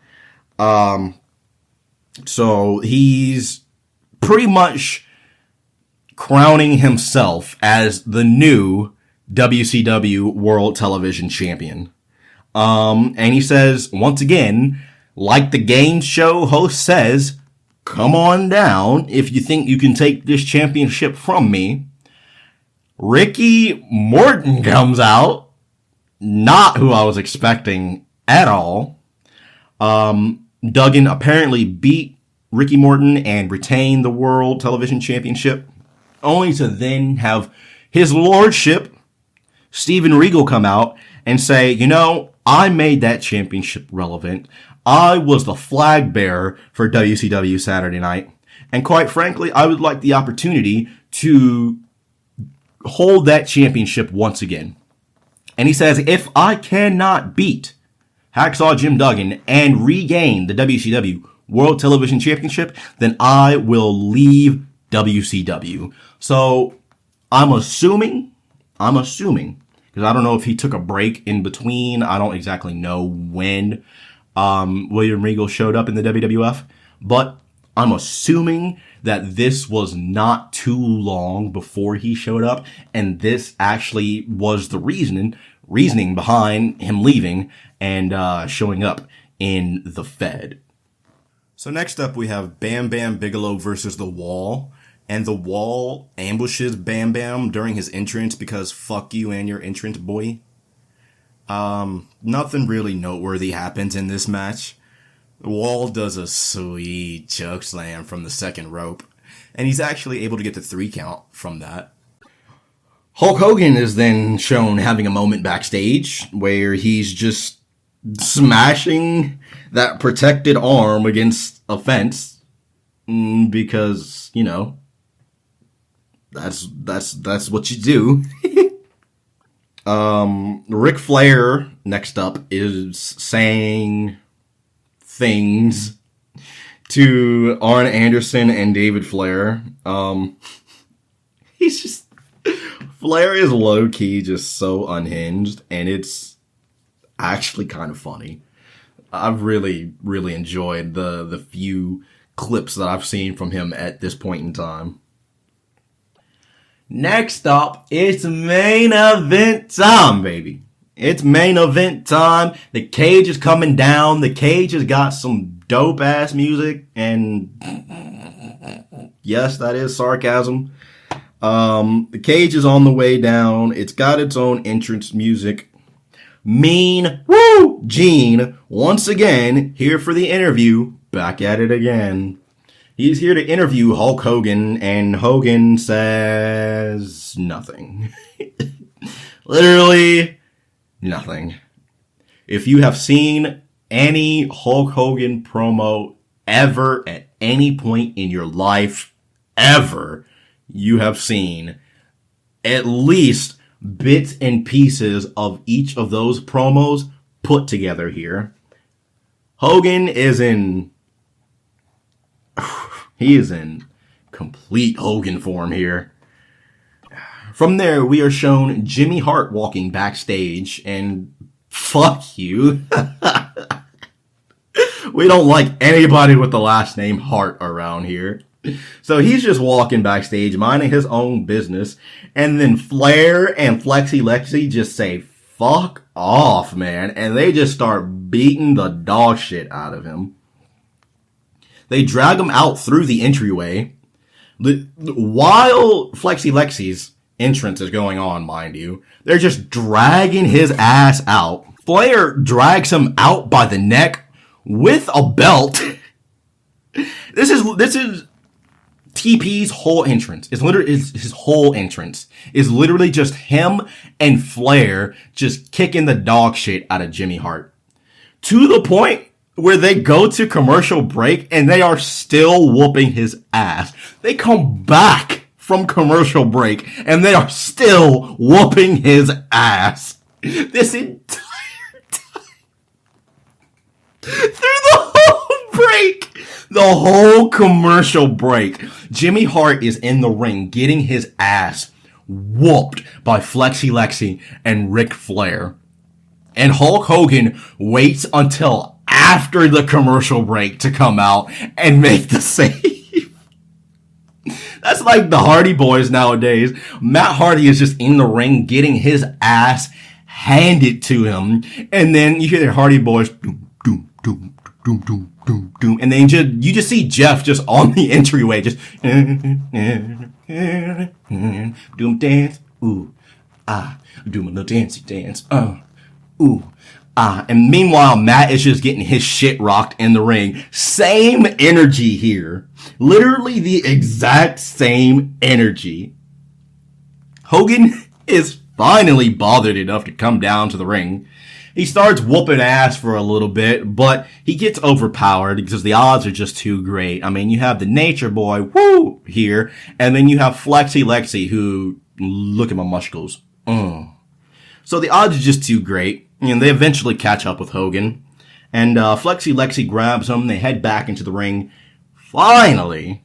So he's pretty much crowning himself as the new WCW World Television Champion. And he says, once again, like the game show host says, come on down if you think you can take this championship from me. Ricky Morton comes out. Not who I was expecting at all. Duggan apparently beat Ricky Morton and retained the World Television Championship, only to then have his lordship, Steven Regal, come out and say, you know, I made that championship relevant. I was the flag bearer for WCW Saturday Night. And quite frankly, I would like the opportunity to hold that championship once again. And he says, if I cannot beat Hacksaw Jim Duggan and regain the WCW World Television Championship, then I will leave WCW. So I'm assuming, because I don't know if he took a break in between. I don't exactly know when William Regal showed up in the WWF, but I'm assuming that this was not too long before he showed up, and this actually was the reasoning behind him leaving and showing up in the Fed. So next up we have Bam Bam Bigelow versus The Wall. And The Wall ambushes Bam Bam during his entrance because fuck you and your entrance, boy. Nothing really noteworthy happens in this match. The Wall does a sweet choke slam from the second rope, and he's actually able to get the 3 count from that. Hulk Hogan is then shown having a moment backstage where he's just smashing that protected arm against a fence because, you know, that's what you do. Ric Flair next up is saying things to Arn Anderson and David Flair. Flair is low-key just so unhinged, and it's actually kind of funny. I've really, really enjoyed the few clips that I've seen from him at this point in time. Next up, it's main event time, baby. It's main event time. The cage is coming down. The cage has got some dope-ass music, and yes, that is sarcasm. The cage is on the way down. It's got its own entrance music. Mean Gene, once again, here for the interview. Back at it again. He's here to interview Hulk Hogan, and Hogan says nothing. Literally nothing. If you have seen any Hulk Hogan promo ever at any point in your life, ever, you have seen at least bits and pieces of each of those promos put together here. Hogan is in complete Hogan form here. From there, we are shown Jimmy Hart walking backstage, and fuck you. We don't like anybody with the last name Hart around here. So he's just walking backstage, minding his own business, and then Flair and Flexi Lexi just say, fuck off, man, and they just start beating the dog shit out of him. They drag him out through the entryway. While Flexi Lexi's entrance is going on, mind you, they're just dragging his ass out. Flair drags him out by the neck with a belt. This is TP's whole entrance. His whole entrance is literally just him and Flair just kicking the dog shit out of Jimmy Hart. to the point where they go to commercial break and they are still whooping his ass. They come back from commercial break and they are still whooping his ass. This entire time. Through the whole break. The whole commercial break. Jimmy Hart is in the ring getting his ass whooped by Flexi Lexi and Ric Flair. And Hulk Hogan waits until after the commercial break to come out and make the save. That's like the Hardy Boys nowadays. Matt Hardy is just in the ring getting his ass handed to him. And then you hear the Hardy Boys, doom, doom, doom, doom, doom, doom, doom. And then you just see Jeff just on the entryway, just doom dance, ooh, ah, do my little dancey dance, ooh, ah. And meanwhile, Matt is just getting his shit rocked in the ring. Same energy here. Literally the exact same energy. Hogan is finally bothered enough to come down to the ring. He starts whooping ass for a little bit, but he gets overpowered because the odds are just too great. I mean, you have the Nature Boy, woo, here, and then you have Flexi Lexi, who, look at my muscles, So the odds are just too great, and they eventually catch up with Hogan. And Flexi Lexi grabs him, they head back into the ring. Finally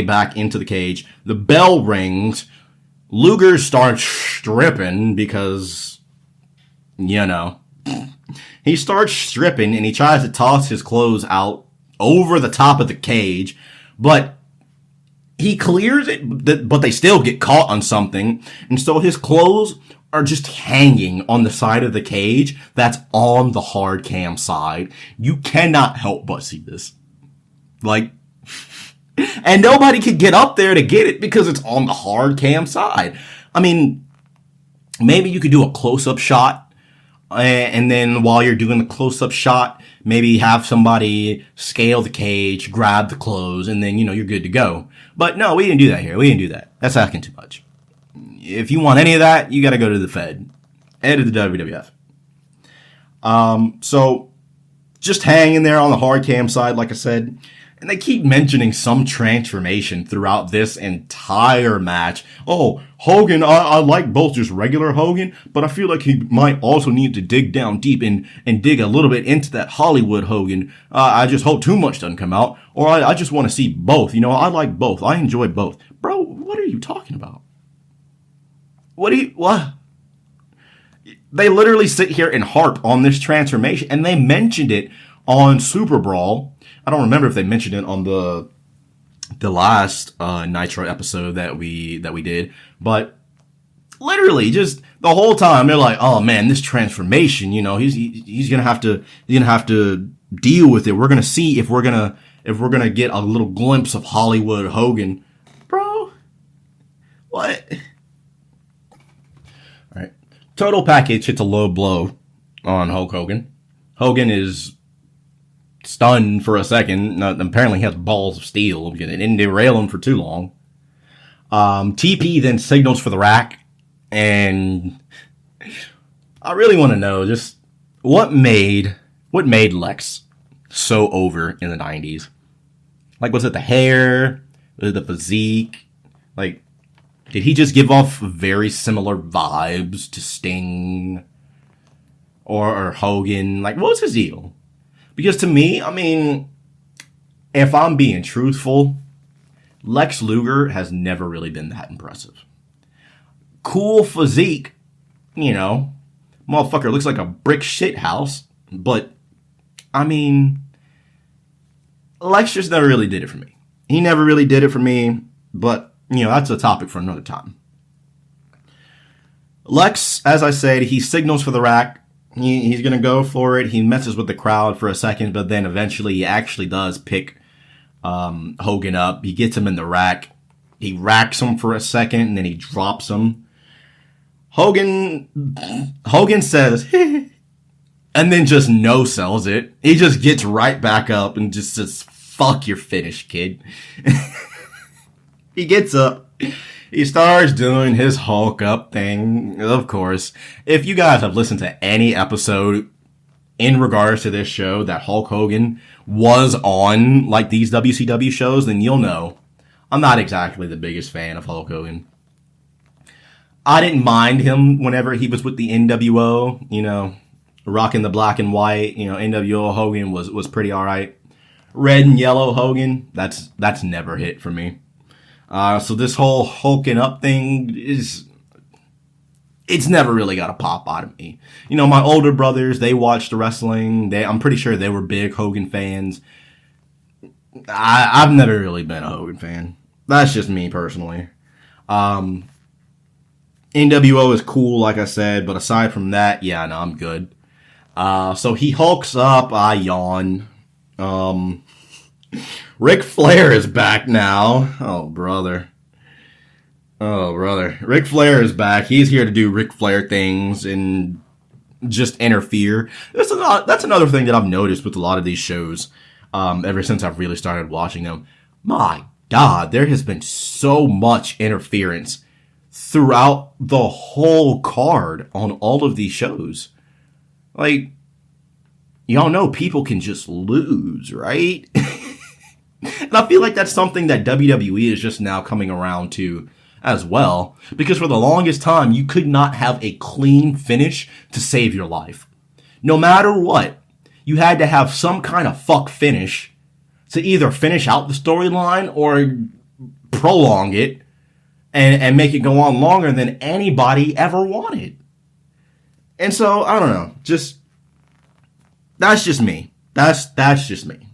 back into the cage. The bell rings. Luger starts stripping because, you know, he starts stripping and he tries to toss his clothes out over the top of the cage, but he clears it, but they still get caught on something. And so his clothes are just hanging on the side of the cage that's on the hard cam side. You cannot help but see this. Like, and nobody could get up there to get it because it's on the hard cam side. I mean, maybe you could do a close-up shot, and then while you're doing the close-up shot, maybe have somebody scale the cage, grab the clothes, and then, you know, you're good to go. But no, we didn't do that here. We didn't do that. That's asking too much. If you want any of that, you gotta go to the Fed. And to the WWF. So, just hanging there on the hard cam side, like I said. And they keep mentioning some transformation throughout this entire match. Oh, Hogan, I like both just regular Hogan, but I feel like he might also need to dig down deep and dig a little bit into that Hollywood Hogan. I just hope too much doesn't come out. Or I just want to see both. You know, I like both. I enjoy both. Bro, what are you talking about? What? They literally sit here and harp on this transformation, and they mentioned it on SuperBrawl. I don't remember if they mentioned it on the last Nitro episode that we did, but literally just the whole time they're like, "Oh man, this transformation, you know, he's gonna have to deal with it. We're gonna see if we're gonna get a little glimpse of Hollywood Hogan, bro. What? All right, total package hits a low blow on Hulk Hogan. Hogan is stunned for a second. Apparently he has balls of steel. It didn't derail him for too long. TP then signals for the rack. And I really want to know just what made Lex so over in the 90s? Like, was it the hair? Was it the physique? Like, did he just give off very similar vibes to Sting or Hogan? Like, what was his deal? Because to me, I mean, if I'm being truthful, Lex Luger has never really been that impressive. Cool physique, you know, motherfucker looks like a brick shit house, but, I mean, Lex just never really did it for me. He never really did it for me, but, you know, that's a topic for another time. Lex, as I said, he signals for the rack. He's going to go for it. He messes with the crowd for a second, but then eventually he actually does pick Hogan up. He gets him in the rack. He racks him for a second, and then he drops him. Hogan says, and then just no-sells it. He just gets right back up and just says, fuck, you're finished, kid. He gets up. He starts doing his Hulk up thing, of course. If you guys have listened to any episode in regards to this show that Hulk Hogan was on like these WCW shows, then you'll know I'm not exactly the biggest fan of Hulk Hogan. I didn't mind him whenever he was with the NWO, you know, rocking the black and white, you know, NWO Hogan was pretty alright. Red and yellow Hogan, that's never hit for me. So this whole hulking up thing it's never really got a pop out of me. You know, my older brothers, they watched the wrestling. I'm pretty sure they were big Hogan fans. I've never really been a Hogan fan. That's just me personally. NWO is cool, like I said, but aside from that, yeah, no, I'm good. So he hulks up, I yawn. Ric Flair is back now. Oh, brother. Ric Flair is back. He's here to do Ric Flair things and just interfere. That's another thing that I've noticed with a lot of these shows, ever since I've really started watching them. My God, there has been so much interference throughout the whole card on all of these shows. Like, y'all know people can just lose, right? And I feel like that's something that WWE is just now coming around to as well. Because for the longest time, you could not have a clean finish to save your life. No matter what, you had to have some kind of fuck finish to either finish out the storyline or prolong it and make it go on longer than anybody ever wanted. And so, I don't know, that's just me. That's just me.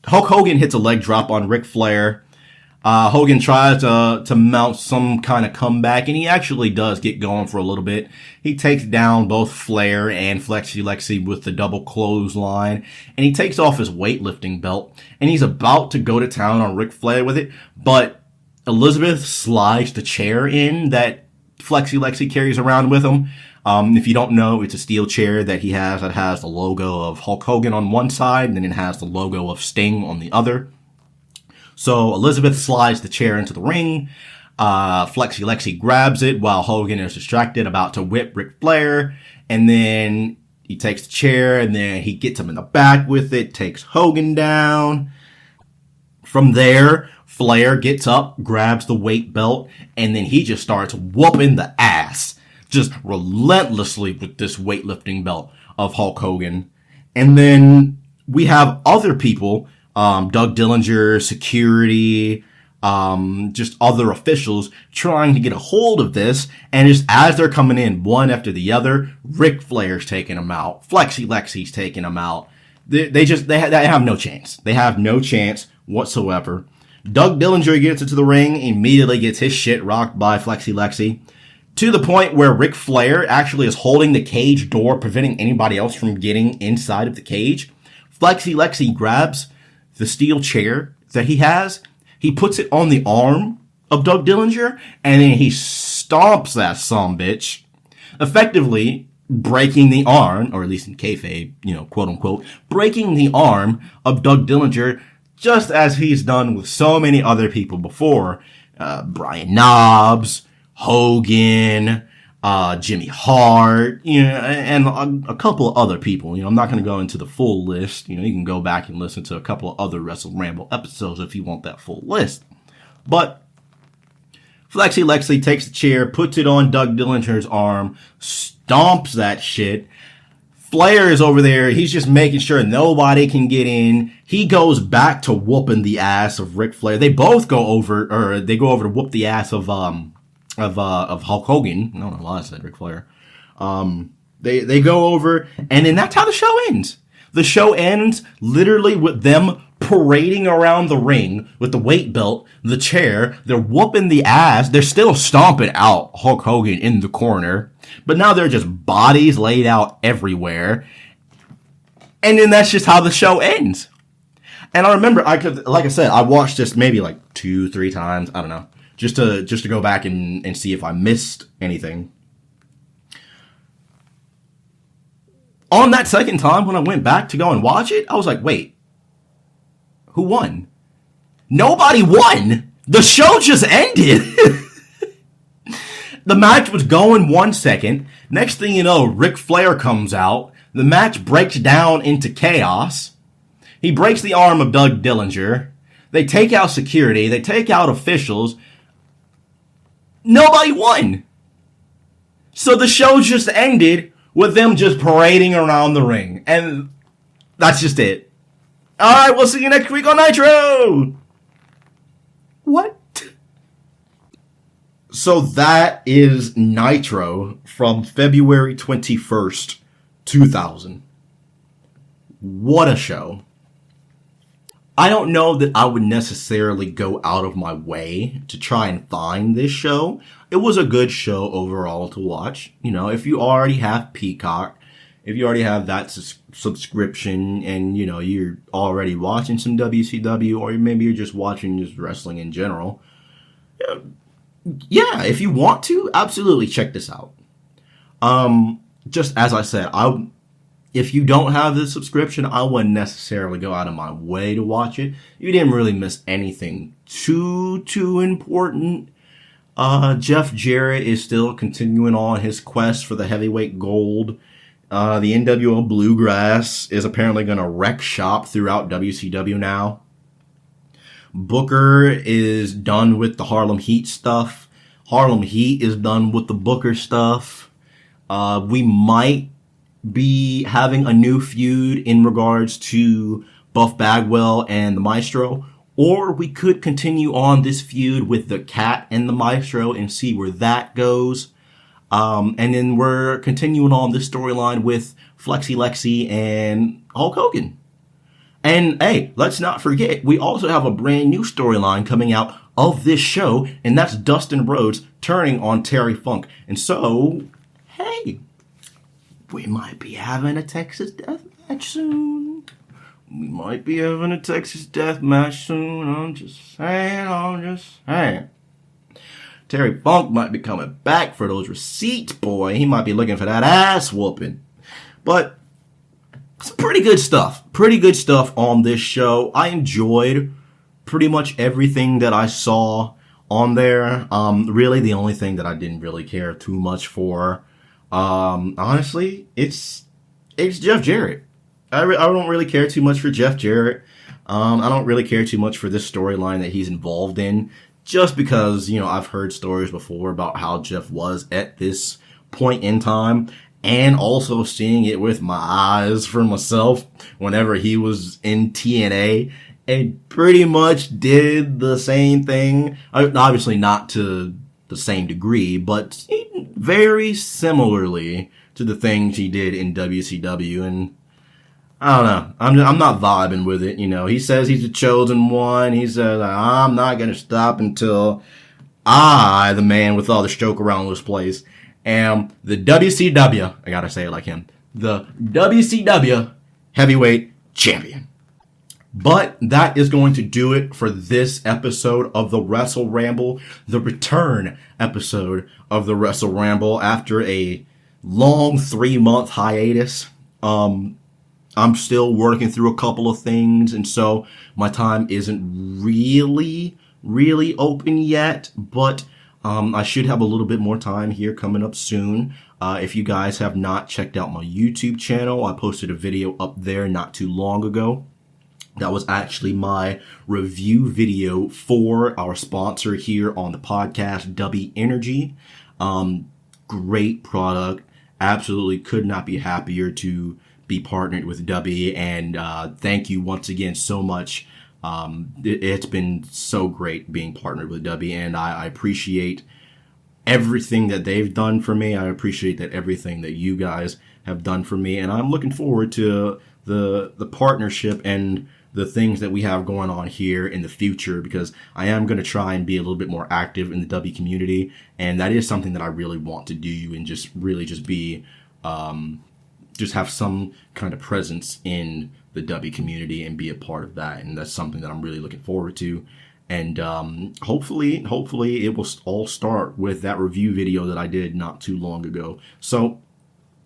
Hulk Hogan hits a leg drop on Ric Flair. Hogan tries to mount some kind of comeback, and he actually does get going for a little bit. He takes down both Flair and Flexi Lexi with the double clothesline, and he takes off his weightlifting belt, and he's about to go to town on Ric Flair with it, but Elizabeth slides the chair in that Flexi Lexi carries around with him. If you don't know, it's a steel chair that he has that has the logo of Hulk Hogan on one side, and then it has the logo of Sting on the other. So Elizabeth slides the chair into the ring. Flexi Lexi grabs it while Hogan is distracted, about to whip Ric Flair. And then he takes the chair and then he gets him in the back with it, takes Hogan down. From there, Flair gets up, grabs the weight belt, and then he just starts whooping the ass, just relentlessly with this weightlifting belt of Hulk Hogan. And then we have other people, Doug Dillinger, security, just other officials trying to get a hold of this. And just as they're coming in one after the other, Ric Flair's taking them out. Flexi Lexi's taking them out. They have no chance. They have no chance whatsoever. Doug Dillinger gets into the ring, immediately gets his shit rocked by Flexi Lexi, to the point where Ric Flair actually is holding the cage door, preventing anybody else from getting inside of the cage. Flexi Lexi grabs the steel chair that he has, he puts it on the arm of Doug Dillinger, and then he stomps that sumbitch, effectively breaking the arm, or at least in kayfabe, quote unquote, breaking the arm of Doug Dillinger, just as he's done with so many other people before. Brian Knobbs, Hogan, Jimmy Hart, and a couple of other people. I'm not going to go into the full list. You can go back and listen to a couple of other Wrestle Ramble episodes if you want that full list. But Flexi Lexi takes the chair, puts it on Doug Dillinger's arm, stomps that shit. Flair is over there. He's just making sure nobody can get in. He goes back to whooping the ass of Ric Flair. They both go over to whoop the ass of Hulk Hogan. I don't know why I said Ric Flair. They go over, and then that's how the show ends. The show ends literally with them parading around the ring with the weight belt, the chair. They're whooping the ass. They're still stomping out Hulk Hogan in the corner, but now they're just bodies laid out everywhere. And then that's just how the show ends. And I remember, like I said, I watched this maybe like 2-3 times. I don't know. Just to go back and see if I missed anything. On that second time, when I went back to go and watch it, I was like, wait, who won? Nobody won! The show just ended! The match was going 1 second. Next thing you know, Ric Flair comes out. The match breaks down into chaos. He breaks the arm of Doug Dillinger. They take out security. They take out officials. Nobody won. So the show just ended with them just parading around the ring. And that's just it. Alright, we'll see you next week on Nitro! What? So that is Nitro from February 21st, 2000. What a show. I don't know that I would necessarily go out of my way to try and find this show. It was a good show overall to watch. You know, if you already have Peacock, if you already have that subscription and, you know, you're already watching some WCW, or maybe you're just watching just wrestling in general, yeah, if you want to, absolutely check this out. Just as I said, if you don't have this subscription, I wouldn't necessarily go out of my way to watch it. You didn't really miss anything too important. Jeff Jarrett is still continuing on his quest for the heavyweight gold. The NWO Bluegrass is apparently going to wreck shop throughout WCW now. Booker is done with the Harlem Heat stuff. Harlem Heat is done with the Booker stuff. We might be having a new feud in regards to Buff Bagwell and the Maestro, or we could continue on this feud with the Cat and the Maestro and see where that goes. And then we're continuing on this storyline with Flexi Lexi and Hulk Hogan. And hey, let's not forget, we also have a brand new storyline coming out of this show, and that's Dustin Rhodes turning on Terry Funk. And so, hey, we might be having a Texas Death Match soon. We might be having a Texas Death Match soon. I'm just saying. Terry Funk might be coming back for those receipts, boy. He might be looking for that ass whooping. But it's pretty good stuff. Pretty good stuff on this show. I enjoyed pretty much everything that I saw on there. Really, the only thing that I didn't really care too much for, honestly, it's Jeff Jarrett. I don't really care too much for Jeff Jarrett. I don't really care too much for this storyline that he's involved in, just because, you know, I've heard stories before about how Jeff was at this point in time, and also seeing it with my eyes for myself whenever he was in TNA, and pretty much did the same thing. Obviously not to the same degree, but very similarly to the things he did in WCW. And I don't know. I'm not vibing with it. You know, he says he's the chosen one. He says, I'm not going to stop until I, the man with all the stroke around this place, am the WCW, I got to say it like him, the WCW heavyweight champion. But that is going to do it for this episode of the Wrestle Ramble, the return episode of the Wrestle Ramble after a long 3-month hiatus. I'm still working through a couple of things, and so my time isn't really open yet, but I should have a little bit more time here coming up soon. If you guys have not checked out my YouTube channel, I posted a video up there not too long ago. That was actually my review video for our sponsor here on the podcast, W Energy. Great product. Absolutely could not be happier to be partnered with W, and thank you once again so much. It's been so great being partnered with W, and I appreciate everything that they've done for me. I appreciate that everything that you guys have done for me, and I'm looking forward to the partnership and the things that we have going on here in the future, because I am going to try and be a little bit more active in the W community, and that is something that I really want to do, and just really just be just have some kind of presence in the W community and be a part of that. And that's something that I'm really looking forward to. And hopefully it will all start with that review video that I did not too long ago. So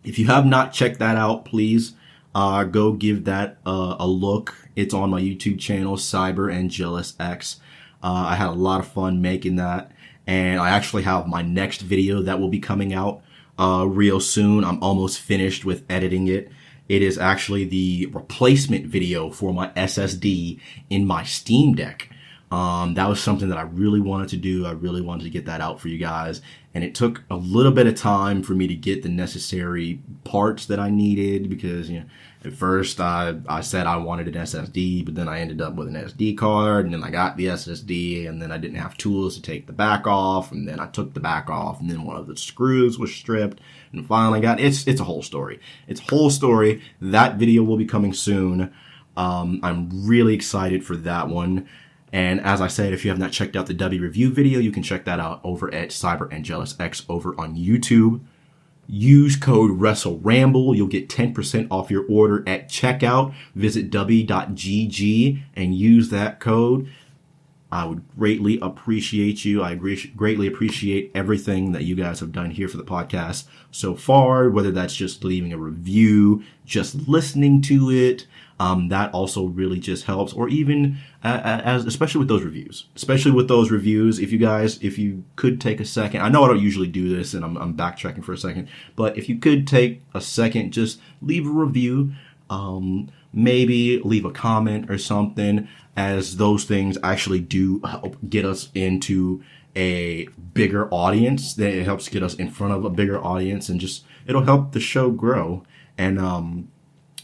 if you have not checked that out, please go give that a look. It's on my YouTube channel, Cyber and Jealous X. I had a lot of fun making that, and I actually have my next video that will be coming out real soon. I'm almost finished with editing it. It is actually the replacement video for my SSD in my Steam Deck. That was something that I really wanted to do. I really wanted to get that out for you guys. And it took a little bit of time for me to get the necessary parts that I needed because, at first I said I wanted an SSD, but then I ended up with an SD card, and then I got the SSD, and then I didn't have tools to take the back off, and then I took the back off, and then one of the screws was stripped, and finally it's a whole story. It's a whole story. That video will be coming soon. I'm really excited for that one. And as I said, if you have not checked out the W review video, you can check that out over at CyberAngelusX over on YouTube. Use code Wrestle Ramble. You'll get 10% off your order at checkout. Visit w.gg and use that code. I would greatly appreciate you. I greatly appreciate everything that you guys have done here for the podcast so far, whether that's just leaving a review, just listening to it. That also really just helps, or even especially with those reviews. If you could take a second, I know I don't usually do this, and I'm backtracking for a second, but if you could take a second, just leave a review, maybe leave a comment or something, as those things actually do help get us into a bigger audience. It helps get us in front of a bigger audience, and just it'll help the show grow. And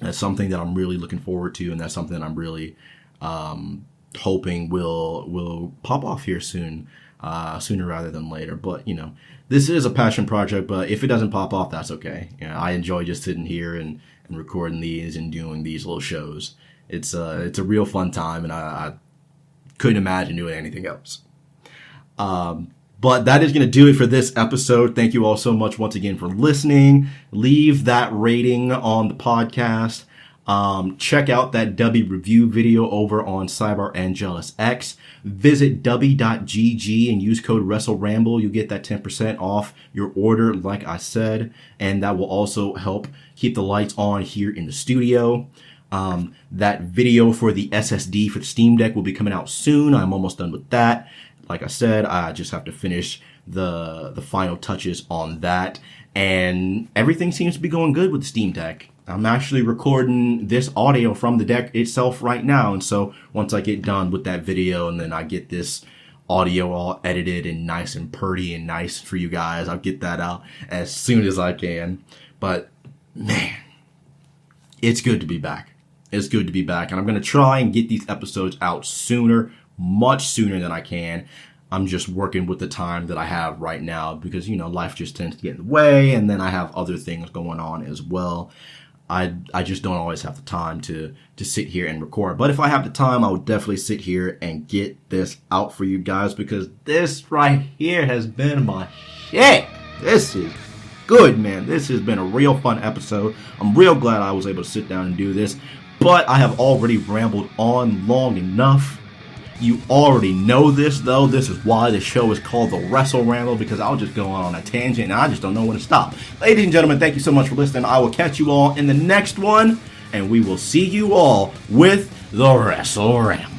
that's something that I'm really looking forward to, and that's something that I'm really hoping will pop off here soon, sooner rather than later. But this is a passion project. But if it doesn't pop off, that's okay. I enjoy just sitting here and recording these and doing these little shows. It's a real fun time, and I couldn't imagine doing anything else. But that is going to do it for this episode. Thank you all so much once again for listening. Leave that rating on the podcast. Check out that W review video over on CyberAngelusX. Visit w.gg and use code Wrestle Ramble. You get that 10% off your order, like I said, and that will also help keep the lights on here in the studio. That video for the SSD for the Steam Deck will be coming out soon. I'm almost done with that. Like I said, I just have to finish the final touches on that. And everything seems to be going good with the Steam Deck. I'm actually recording this audio from the deck itself right now. And so once I get done with that video and then I get this audio all edited and nice and pretty and nice for you guys, I'll get that out as soon as I can. But man, it's good to be back. It's good to be back. And I'm going to try and get these episodes out sooner, much sooner than I can. I'm just working with the time that I have right now because, life just tends to get in the way, and then I have other things going on as well. I just don't always have the time to sit here and record. But if I have the time, I would definitely sit here and get this out for you guys, because this right here has been my shit. This is good, man. This has been a real fun episode. I'm real glad I was able to sit down and do this. But I have already rambled on long enough. You already know this, though. This is why the show is called the Wrestle Ramble, because I'll just go on a tangent and I just don't know when to stop. Ladies and gentlemen, thank you so much for listening. I will catch you all in the next one, and we will see you all with the Wrestle Ramble.